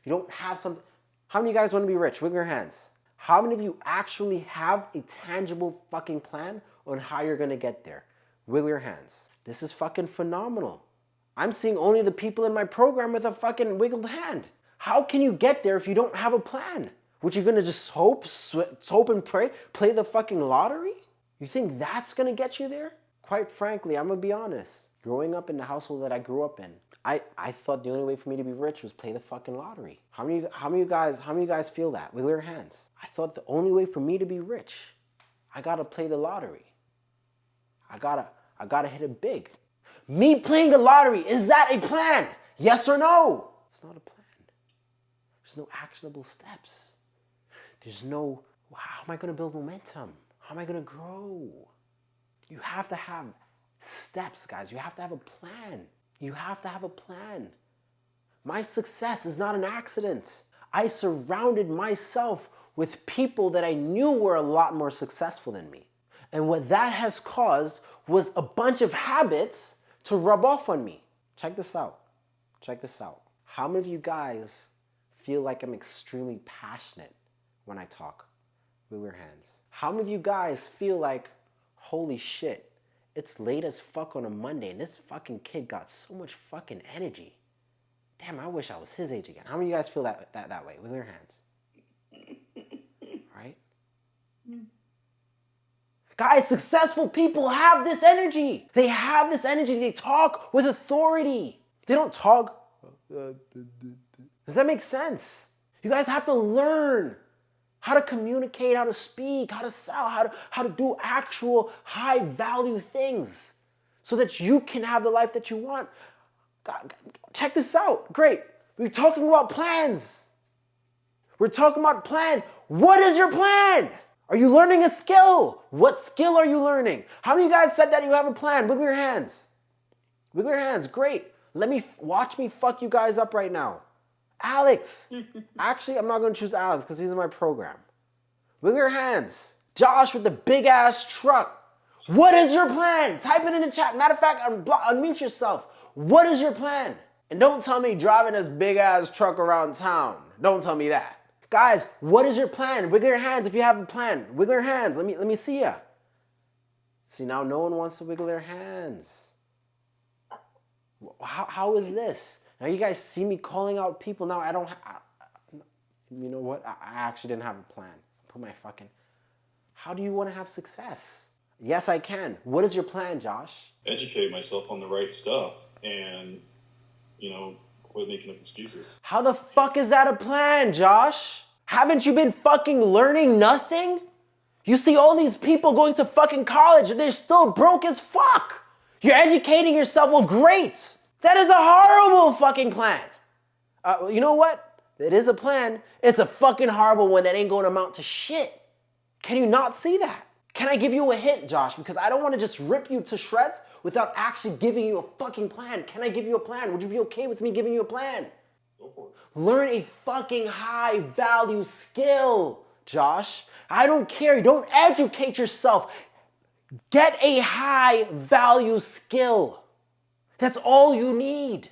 You don't have something. How many of you guys want to be rich? Wiggle your hands. How many of you actually have a tangible fucking plan on how you're going to get there? Wiggle your hands. This is fucking phenomenal. I'm seeing only the people in my program with a fucking wiggled hand. How can you get there if you don't have a plan? What, you going to just hope and pray, play the fucking lottery? You think that's gonna get you there? Quite frankly, I'm gonna be honest. Growing up in the household that I grew up in, I thought the only way for me to be rich was play the fucking lottery. How many of you guys feel that? Wiggle your hands. I thought the only way for me to be rich, I gotta play the lottery. I gotta hit it big. Me playing the lottery, is that a plan? Yes or no? It's not a plan. There's no actionable steps. There's no, how am I gonna build momentum? How am I gonna grow? You have to have steps, guys. You have to have a plan. You have to have a plan. My success is not an accident. I surrounded myself with people that I knew were a lot more successful than me. And what that has caused was a bunch of habits to rub off on me. Check this out. Check this out. How many of you guys feel like I'm extremely passionate when I talk? Wiggle your hands. How many of you guys feel like, holy shit, it's late as fuck on a Monday and this fucking kid got so much fucking energy. Damn, I wish I was his age again. How many of you guys feel that way? Wiggle your hands. Right? Guys, successful people have this energy. They have this energy. They talk with authority. They don't talk. Does that make sense? You guys have to learn how to communicate, how to speak, how to sell, how to do actual high value things so that you can have the life that you want. God, check this out. Great. We're talking about plans. We're talking about plan. What is your plan? Are you learning a skill? What skill are you learning? How many of you guys said that you have a plan? Wiggle your hands. Wiggle your hands. Great. Watch me fuck you guys up right now. Alex. Actually, I'm not going to choose Alex because he's in my program. Wiggle your hands. Josh with the big ass truck. What is your plan? Type it in the chat. Matter of fact, unmute yourself. What is your plan? And don't tell me driving this big ass truck around town. Don't tell me that. Guys, what is your plan? Wiggle your hands if you have a plan. Wiggle your hands. Let me see ya. See, now no one wants to wiggle their hands. How is this? Now you guys see me calling out people. Now I don't you know what? I actually didn't have a plan. Put my fucking... How do you want to have success? Yes, I can. What is your plan, Josh? Educate myself on the right stuff and, was making up excuses. How the fuck is that a plan, Josh? Haven't you been fucking learning nothing? You see all these people going to fucking college and they're still broke as fuck. You're educating yourself. Well, great. That is a horrible fucking plan. You know what? It is a plan. It's a fucking horrible one that ain't going to amount to shit. Can you not see that? Can I give you a hint, Josh? Because I don't want to just rip you to shreds without actually giving you a fucking plan. Can I give you a plan? Would you be okay with me giving you a plan? Go for it. Learn a fucking high value skill, Josh. I don't care. Don't educate yourself. Get a high value skill. That's all you need.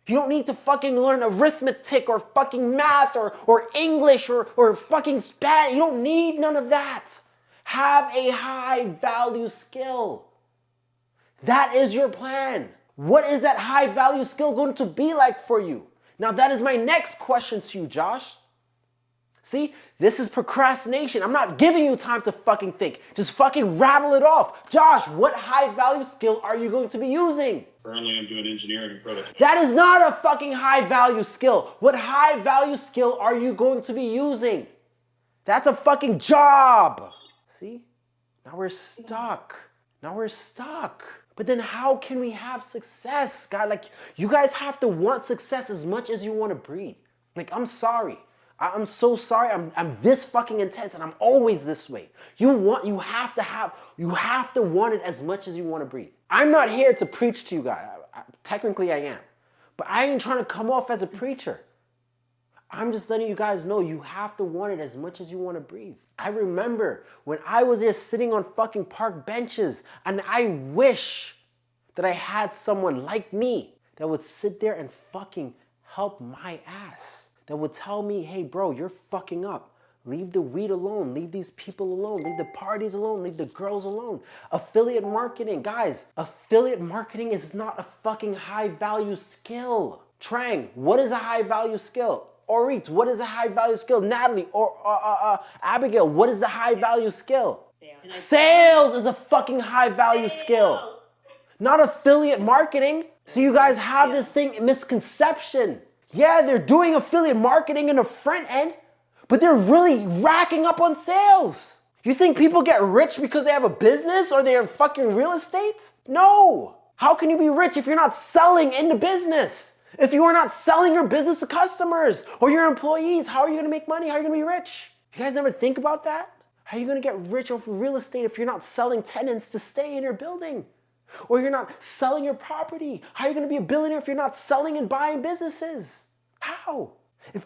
You don't need to fucking learn arithmetic or fucking math or English or fucking Spanish. You don't need none of that. Have a high value skill. That is your plan. What is that high value skill going to be like for you? Now that is my next question to you, Josh. See, this is procrastination. I'm not giving you time to fucking think. Just fucking rattle it off. Josh, what high value skill are you going to be using? Currently, I'm doing engineering and prototyping. That is not a fucking high value skill. What high value skill are you going to be using? That's a fucking job. See? Now we're stuck. But then how can we have success, God? Like, you guys have to want success as much as you want to breathe. Like, I'm sorry. I'm so sorry. I'm this fucking intense and I'm always this way. You have to want it as much as you want to breathe. I'm not here to preach to you guys. Technically I am. But I ain't trying to come off as a preacher. I'm just letting you guys know you have to want it as much as you want to breathe. I remember when I was there sitting on fucking park benches and I wish that I had someone like me that would sit there and fucking help my ass. That would tell me, hey bro, you're fucking up. Leave the weed alone. Leave these people alone. Leave the parties alone. Leave the girls alone. Affiliate marketing. Guys, affiliate marketing is not a fucking high value skill. Trang, what is a high value skill? Orit, what is a high value skill? Natalie or Abigail, what is a high value skill? Sales is a fucking high value skill, not affiliate marketing. So you guys have this misconception. Yeah, they're doing affiliate marketing in the front end, but they're really racking up on sales. You think people get rich because they have a business or they're in fucking real estate? No. How can you be rich if you're not selling in the business? If you are not selling your business to customers or your employees, how are you gonna make money? How are you gonna be rich? You guys never think about that? How are you gonna get rich off of real estate if you're not selling tenants to stay in your building? Or you're not selling your property? How are you gonna be a billionaire if you're not selling and buying businesses? How? If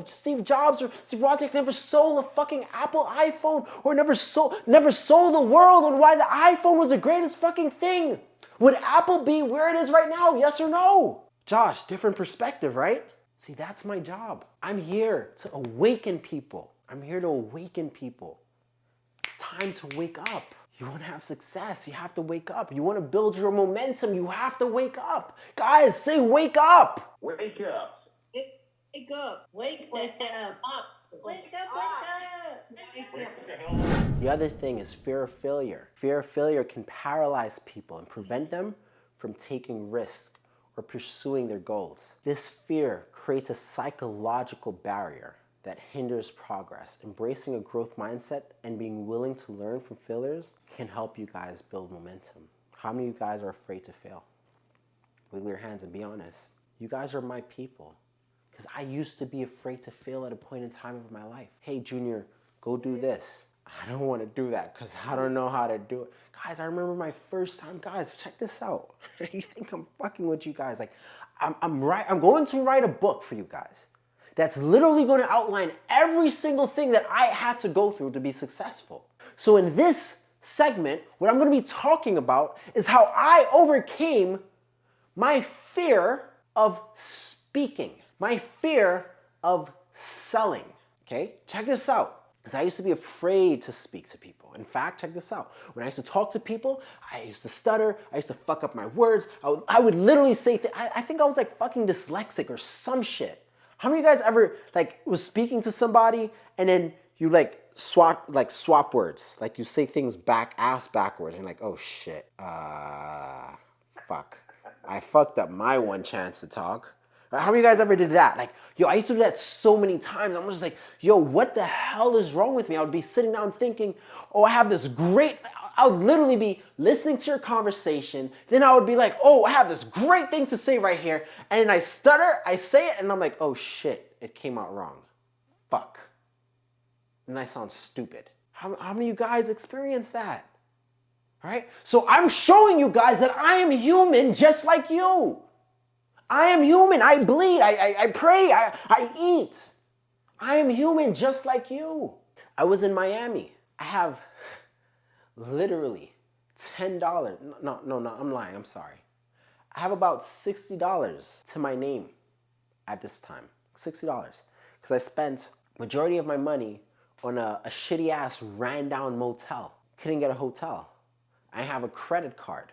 Steve Jobs or Steve Wozniak never sold a fucking Apple iPhone or never sold the world on why the iPhone was the greatest fucking thing, would Apple be where it is right now? Yes or no? Josh, different perspective, right? See, that's my job. I'm here to awaken people. I'm here to awaken people. It's time to wake up. You want to have success, you have to wake up. You want to build your momentum, you have to wake up. Guys, say wake up. Wake up. Wake up. Wake up. Wake up, wake up. The other thing is fear of failure. Fear of failure can paralyze people and prevent them from taking risks or pursuing their goals. This fear creates a psychological barrier that hinders progress. Embracing a growth mindset and being willing to learn from failures can help you guys build momentum. How many of you guys are afraid to fail? Wiggle your hands and be honest. You guys are my people. Because I used to be afraid to fail at a point in time of my life. Hey, Junior, go do this. I don't want to do that because I don't know how to do it. Guys, I remember my first time. Guys, check this out. You think I'm fucking with you guys? Like, I'm going to write a book for you guys that's literally going to outline every single thing that I had to go through to be successful. So in this segment, what I'm going to be talking about is how I overcame my fear of speaking. My fear of selling, okay? Check this out. Because I used to be afraid to speak to people. In fact, check this out. When I used to talk to people, I used to stutter. I used to fuck up my words. I would literally say things. I think I was like fucking dyslexic or some shit. How many of you guys ever like was speaking to somebody and then you swap words? Like you say things ass backwards. And you're like, oh shit. Fuck. I fucked up my one chance to talk. How many of you guys ever did that? Like, yo, I used to do that so many times. I'm just like, yo, what the hell is wrong with me? I would be sitting down thinking, oh, I would literally be listening to your conversation. Then I would be like, oh, I have this great thing to say right here. And then I stutter, I say it, and I'm like, oh shit, it came out wrong. Fuck. And I sound stupid. How many of you guys experience that? All right? So I'm showing you guys that I am human just like you. I am human. I bleed. I pray. I eat. I am human just like you. I was in Miami. I have literally $10. No, I'm lying. I'm sorry. I have about $60 to my name at this time. $60. Because I spent majority of my money on a shitty ass ran down motel. Couldn't get a hotel. I have a credit card.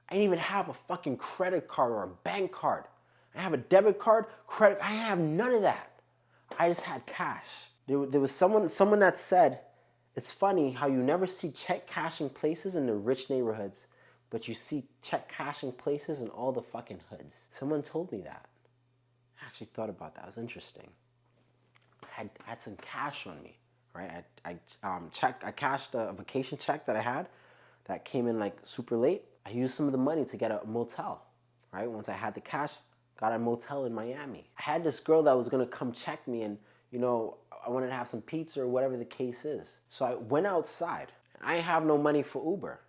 I didn't even have a fucking credit card or a bank card. I have a debit card, credit. I have none of that. I just had cash. There was someone that said, it's funny how you never see check cashing places in the rich neighborhoods, but you see check cashing places in all the fucking hoods. Someone told me that. I actually thought about that. It was interesting. I had some cash on me, right? I cashed a vacation check that I had that came in like super late. I used some of the money to get a motel, right? Once I had the cash, got a motel in Miami. I had this girl that was gonna come check me and, I wanted to have some pizza or whatever the case is. So I went outside. I didn't have no money for Uber.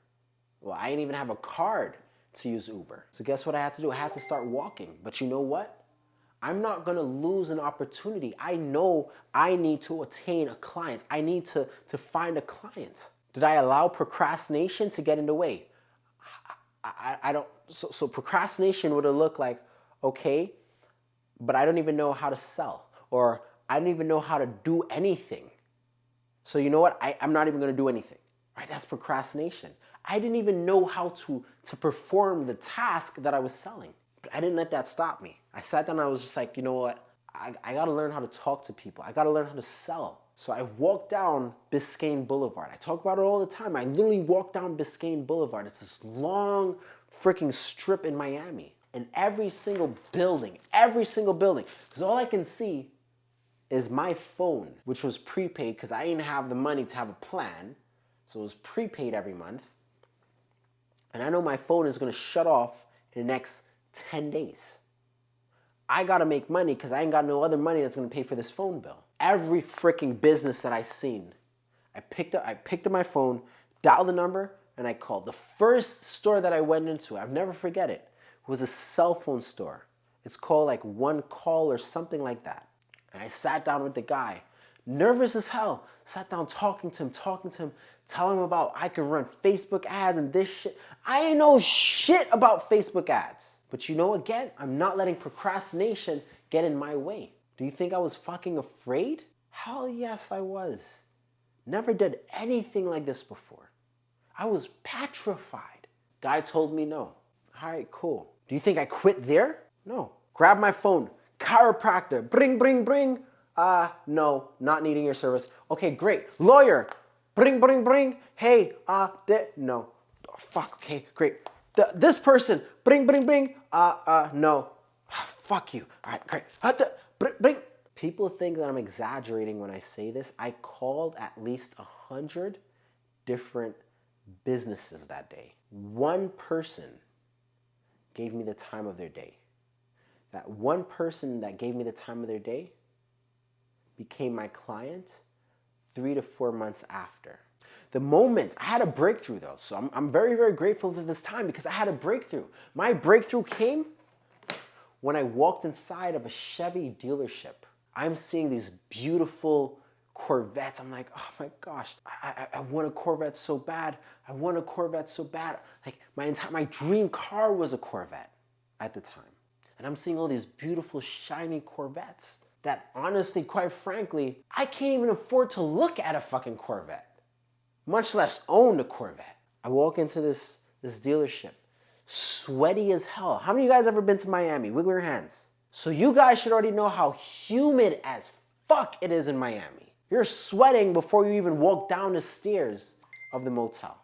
Well, I didn't even have a card to use Uber. So guess what I had to do? I had to start walking. But you know what? I'm not gonna lose an opportunity. I know I need to attain a client. I need to find a client. Did I allow procrastination to get in the way? I don't. So procrastination would have looked like, okay, but I don't even know how to sell, or I don't even know how to do anything. So you know what? I'm not even going to do anything. Right? That's procrastination. I didn't even know how to perform the task that I was selling. But I didn't let that stop me. I sat down and I was just like, you know what? I got to learn how to talk to people. I got to learn how to sell. So I walked down Biscayne Boulevard. I talk about it all the time. I literally walked down Biscayne Boulevard. It's this long freaking strip in Miami. And every single building, because all I can see is my phone, which was prepaid because I didn't have the money to have a plan. So it was prepaid every month. And I know my phone is going to shut off in the next 10 days. I got to make money because I ain't got no other money that's going to pay for this phone bill. Every freaking business that I seen, I picked up my phone, dialed the number, and I called. The first store that I went into, I'll never forget it, was a cell phone store. It's called like One Call or something like that. And I sat down with the guy, nervous as hell, sat down talking to him, telling him about I can run Facebook ads and this shit. I ain't know shit about Facebook ads. But you know, again, I'm not letting procrastination get in my way. Do you think I was fucking afraid? Hell yes, I was. Never did anything like this before. I was petrified. Guy told me no. All right, cool. Do you think I quit there? No. Grab my phone. Chiropractor. Bring. No, not needing your service. Okay, great. Lawyer. Bring. Hey, no. Oh, fuck, okay, great. This person. Bring. No. Fuck you. All right, great. Bring. People think that I'm exaggerating when I say this. I called at least 100 different businesses that day. One person gave me the time of their day. That one person that gave me the time of their day became my client 3 to 4 months after. The moment, I had a breakthrough though, so I'm very, very grateful for this time because I had a breakthrough. My breakthrough came when I walked inside of a Chevy dealership. I'm seeing these beautiful Corvettes. I'm like, oh my gosh, I want a Corvette so bad. Like my dream car was a Corvette at the time. And I'm seeing all these beautiful, shiny Corvettes that honestly, quite frankly, I can't even afford to look at a fucking Corvette, much less own a Corvette. I walk into this dealership, sweaty as hell. How many of you guys ever been to Miami? Wiggle your hands. So you guys should already know how humid as fuck it is in Miami. You're sweating before you even walk down the stairs of the motel,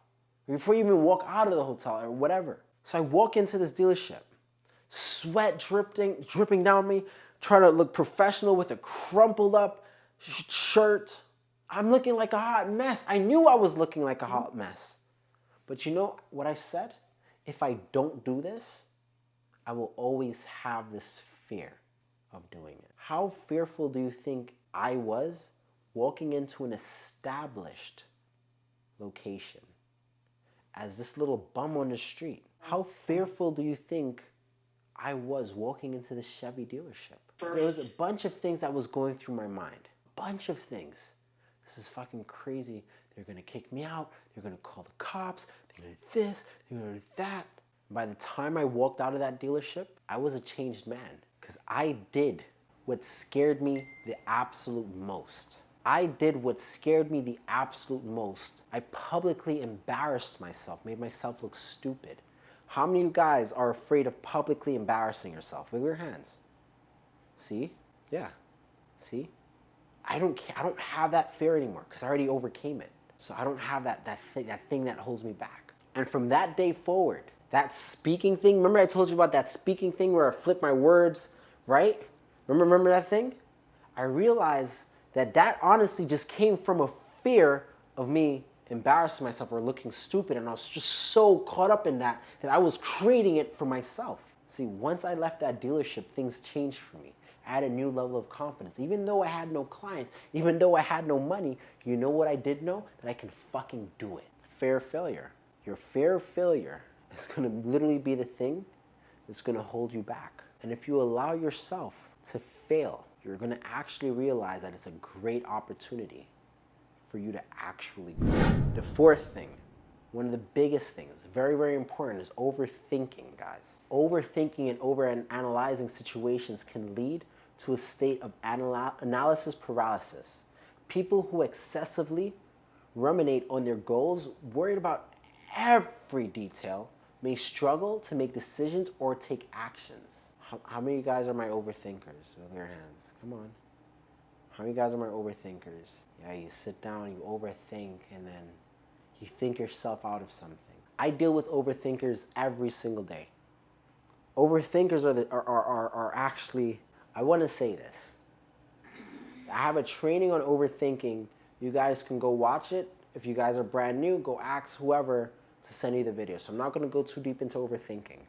before you even walk out of the hotel or whatever. So I walk into this dealership, sweat dripping down me, trying to look professional with a crumpled up shirt. I'm looking like a hot mess. I knew I was looking like a hot mess. But you know what I said? If I don't do this, I will always have this fear of doing it. How fearful do you think I was walking into an established location as this little bum on the street? How fearful do you think I was walking into the Chevy dealership? There was a bunch of things that was going through my mind. A bunch of things. This is fucking crazy. They're gonna kick me out. They're gonna call the cops. They're gonna do this. They're gonna do that. By the time I walked out of that dealership, I was a changed man because I did what scared me the absolute most. I publicly embarrassed myself, made myself look stupid. How many of you guys are afraid of publicly embarrassing yourself? Wiggle your hands. See? Yeah. See? I don't have that fear anymore because I already overcame it. So I don't have that thing that holds me back. And from that day forward, that speaking thing, remember I told you about that speaking thing where I flip my words, right? Remember that thing? I realized that honestly just came from a fear of me embarrassing myself or looking stupid, and I was just so caught up in that I was creating it for myself. See, once I left that dealership, things changed for me. I had a new level of confidence. Even though I had no clients, even though I had no money, you know what I did know? That I can fucking do it. Fear of failure. Your fear of failure is gonna literally be the thing that's gonna hold you back. And if you allow yourself to fail, you're gonna actually realize that it's a great opportunity for you to actually grow. The fourth thing, one of the biggest things, very, very important, is overthinking, guys. Overthinking and overanalyzing situations can lead to a state of analysis paralysis. People who excessively ruminate on their goals, worried about every detail, may struggle to make decisions or take actions. How many of you guys are my overthinkers? With your hands. Come on. How many of you guys are my overthinkers? Yeah, you sit down, you overthink, and then you think yourself out of something. I deal with overthinkers every single day. Overthinkers are actually, I want to say this. I have a training on overthinking. You guys can go watch it. If you guys are brand new, go ask whoever to send you the video. So I'm not going to go too deep into overthinking.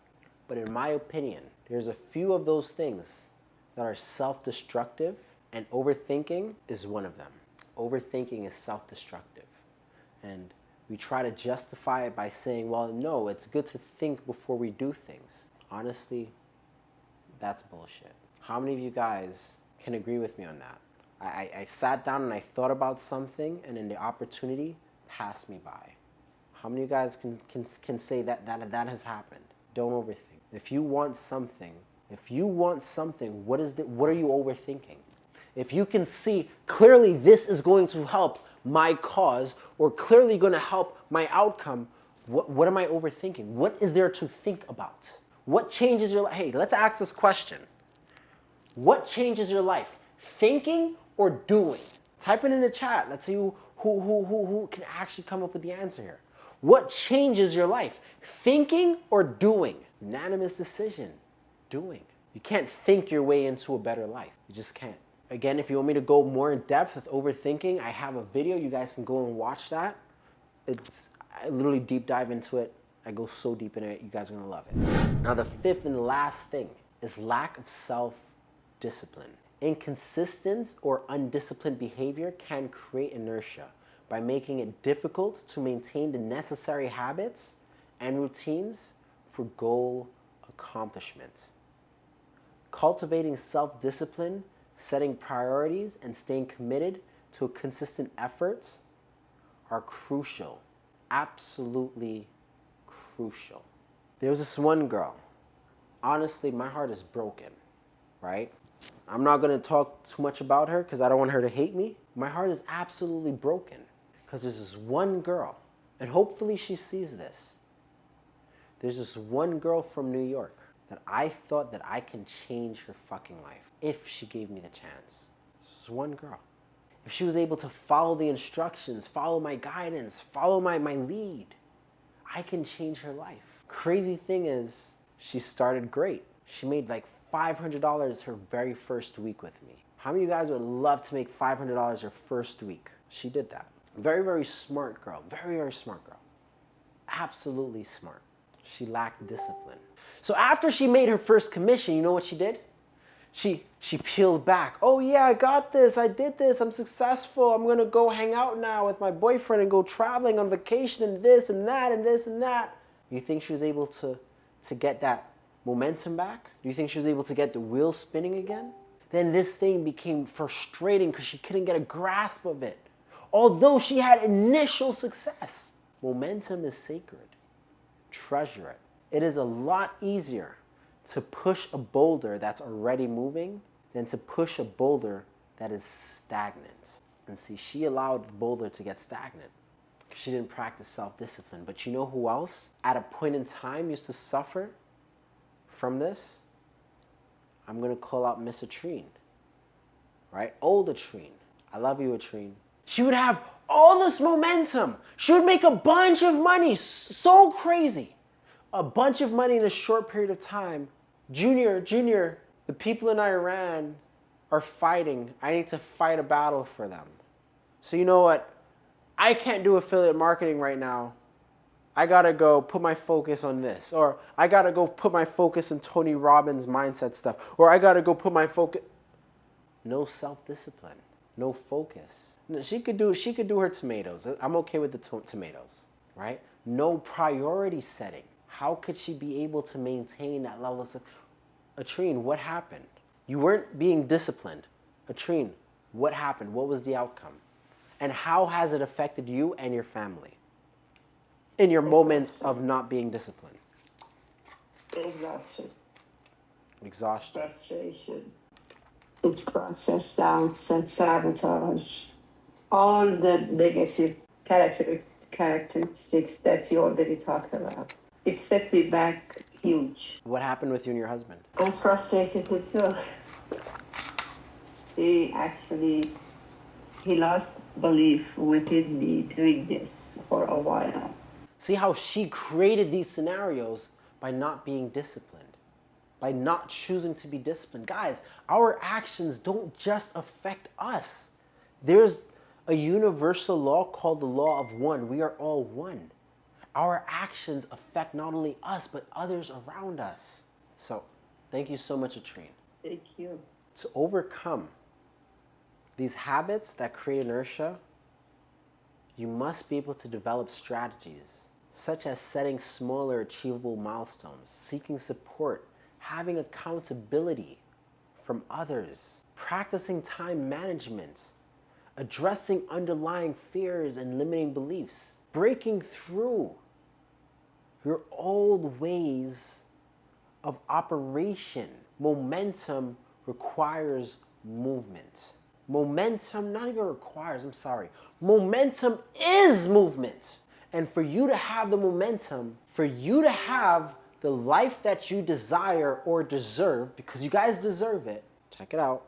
But in my opinion, there's a few of those things that are self-destructive, and overthinking is one of them. Overthinking is self-destructive. And we try to justify it by saying, well, no, it's good to think before we do things. Honestly, that's bullshit. How many of you guys can agree with me on that? I sat down and I thought about something, and then the opportunity passed me by. How many of you guys can say that has happened? Don't overthink. If you want something, what are you overthinking? If you can see clearly this is going to help my cause, or clearly going to help my outcome, what am I overthinking? What is there to think about? What changes your life? Hey, let's ask this question. What changes your life? Thinking or doing? Type it in the chat. Let's see who can actually come up with the answer here. What changes your life? Thinking or doing? Unanimous decision. Doing. You can't think your way into a better life. You just can't. Again, if you want me to go more in depth with overthinking, I have a video. You guys can go and watch that. I literally deep dive into it. I go so deep in it. You guys are going to love it. Now, the fifth and last thing is lack of self-discipline. Inconsistent or undisciplined behavior can create inertia by making it difficult to maintain the necessary habits and routines for goal accomplishment. Cultivating self-discipline, setting priorities, and staying committed to consistent efforts are crucial. Absolutely crucial. There was this one girl. Honestly, my heart is broken, right? I'm not going to talk too much about her because I don't want her to hate me. My heart is absolutely broken because there's this one girl, and hopefully she sees this. There's this one girl from New York that I thought that I can change her fucking life if she gave me the chance. This one girl. If she was able to follow the instructions, follow my guidance, follow my lead, I can change her life. Crazy thing is, she started great. She made like $500 her very first week with me. How many of you guys would love to make $500 her first week? She did that. Very, very smart girl. Very, very smart girl. Absolutely smart. She lacked discipline. So after she made her first commission, you know what she did? She peeled back. Oh yeah, I got this. I did this. I'm successful. I'm going to go hang out now with my boyfriend and go traveling on vacation and this and that and this and that. You think she was able to get that momentum back? Do you think she was able to get the wheel spinning again? Then this thing became frustrating because she couldn't get a grasp of it. Although she had initial success. Momentum is sacred. Treasure it. It is a lot easier to push a boulder that's already moving than to push a boulder that is stagnant. And see, she allowed the boulder to get stagnant. She didn't practice self-discipline. But you know who else at a point in time used to suffer from this? I'm going to call out Miss Atrine. Right? Old Atrine. I love you, Atrine. She would have all this momentum. She would make a bunch of money. So crazy. A bunch of money in a short period of time. Junior, the people in Iran are fighting. I need to fight a battle for them. So you know what? I can't do affiliate marketing right now. I gotta go put my focus on this. Or I gotta go put my focus on Tony Robbins' mindset stuff. Or I gotta go put my focus. No self-discipline. No focus. She could do her tomatoes. I'm okay with the tomatoes, right? No priority setting. How could she be able to maintain that level of success? Atrine, what happened? You weren't being disciplined. Atrine, what happened? What was the outcome? And how has it affected you and your family in your moments of not being disciplined? Exhaustion. Exhaustion. Frustration. Self-doubt, self-sabotage. All the negative characteristics that you already talked about. It set me back huge. What happened with you and your husband? I'm frustrated too. he lost belief within me doing this for a while. See how she created these scenarios by not being disciplined, by not choosing to be disciplined. Guys, our actions don't just affect us. There's a universal law called the law of one. We are all one. Our actions affect not only us, but others around us. So, thank you so much, Atrine. Thank you. To overcome these habits that create inertia, you must be able to develop strategies such as setting smaller achievable milestones, seeking support, having accountability from others, practicing time management, addressing underlying fears and limiting beliefs, breaking through your old ways of operation. Momentum requires movement. Momentum not even requires, momentum is movement. And for you to have the momentum, for you to have the life that you desire or deserve, because you guys deserve it, check it out,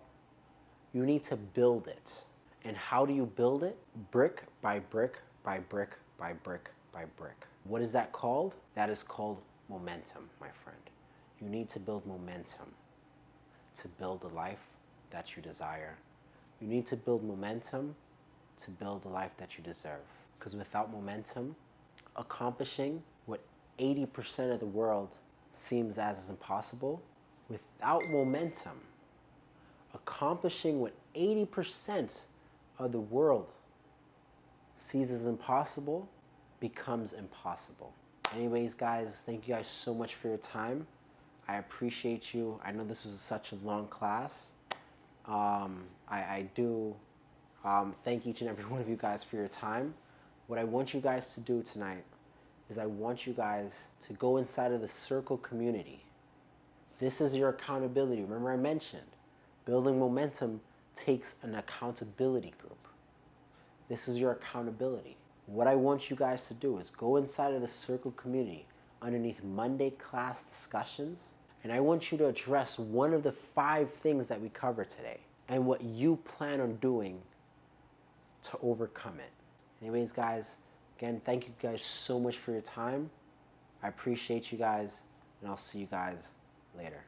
you need to build it. And how do you build it? Brick by brick by brick by brick by brick. What is that called? That is called momentum, my friend. You need to build momentum to build the life that you desire. You need to build momentum to build the life that you deserve. Because without momentum, accomplishing what 80% of the world seems as is impossible, without momentum, accomplishing what 80% of the world sees as impossible becomes impossible. Anyways, guys, thank you guys so much for your time. I appreciate you. I know this was such a long class. I do thank each and every one of you guys for your time. What I want you guys to do tonight is I want you guys to go inside of the circle community. This is your accountability. Remember I mentioned building momentum takes an accountability group. This is your accountability. What I want you guys to do is go inside of the circle community underneath Monday class discussions, and I want you to address one of the 5 things that we covered today and what you plan on doing to overcome it. Anyways, guys, again, thank you guys so much for your time. I appreciate you guys, and I'll see you guys later.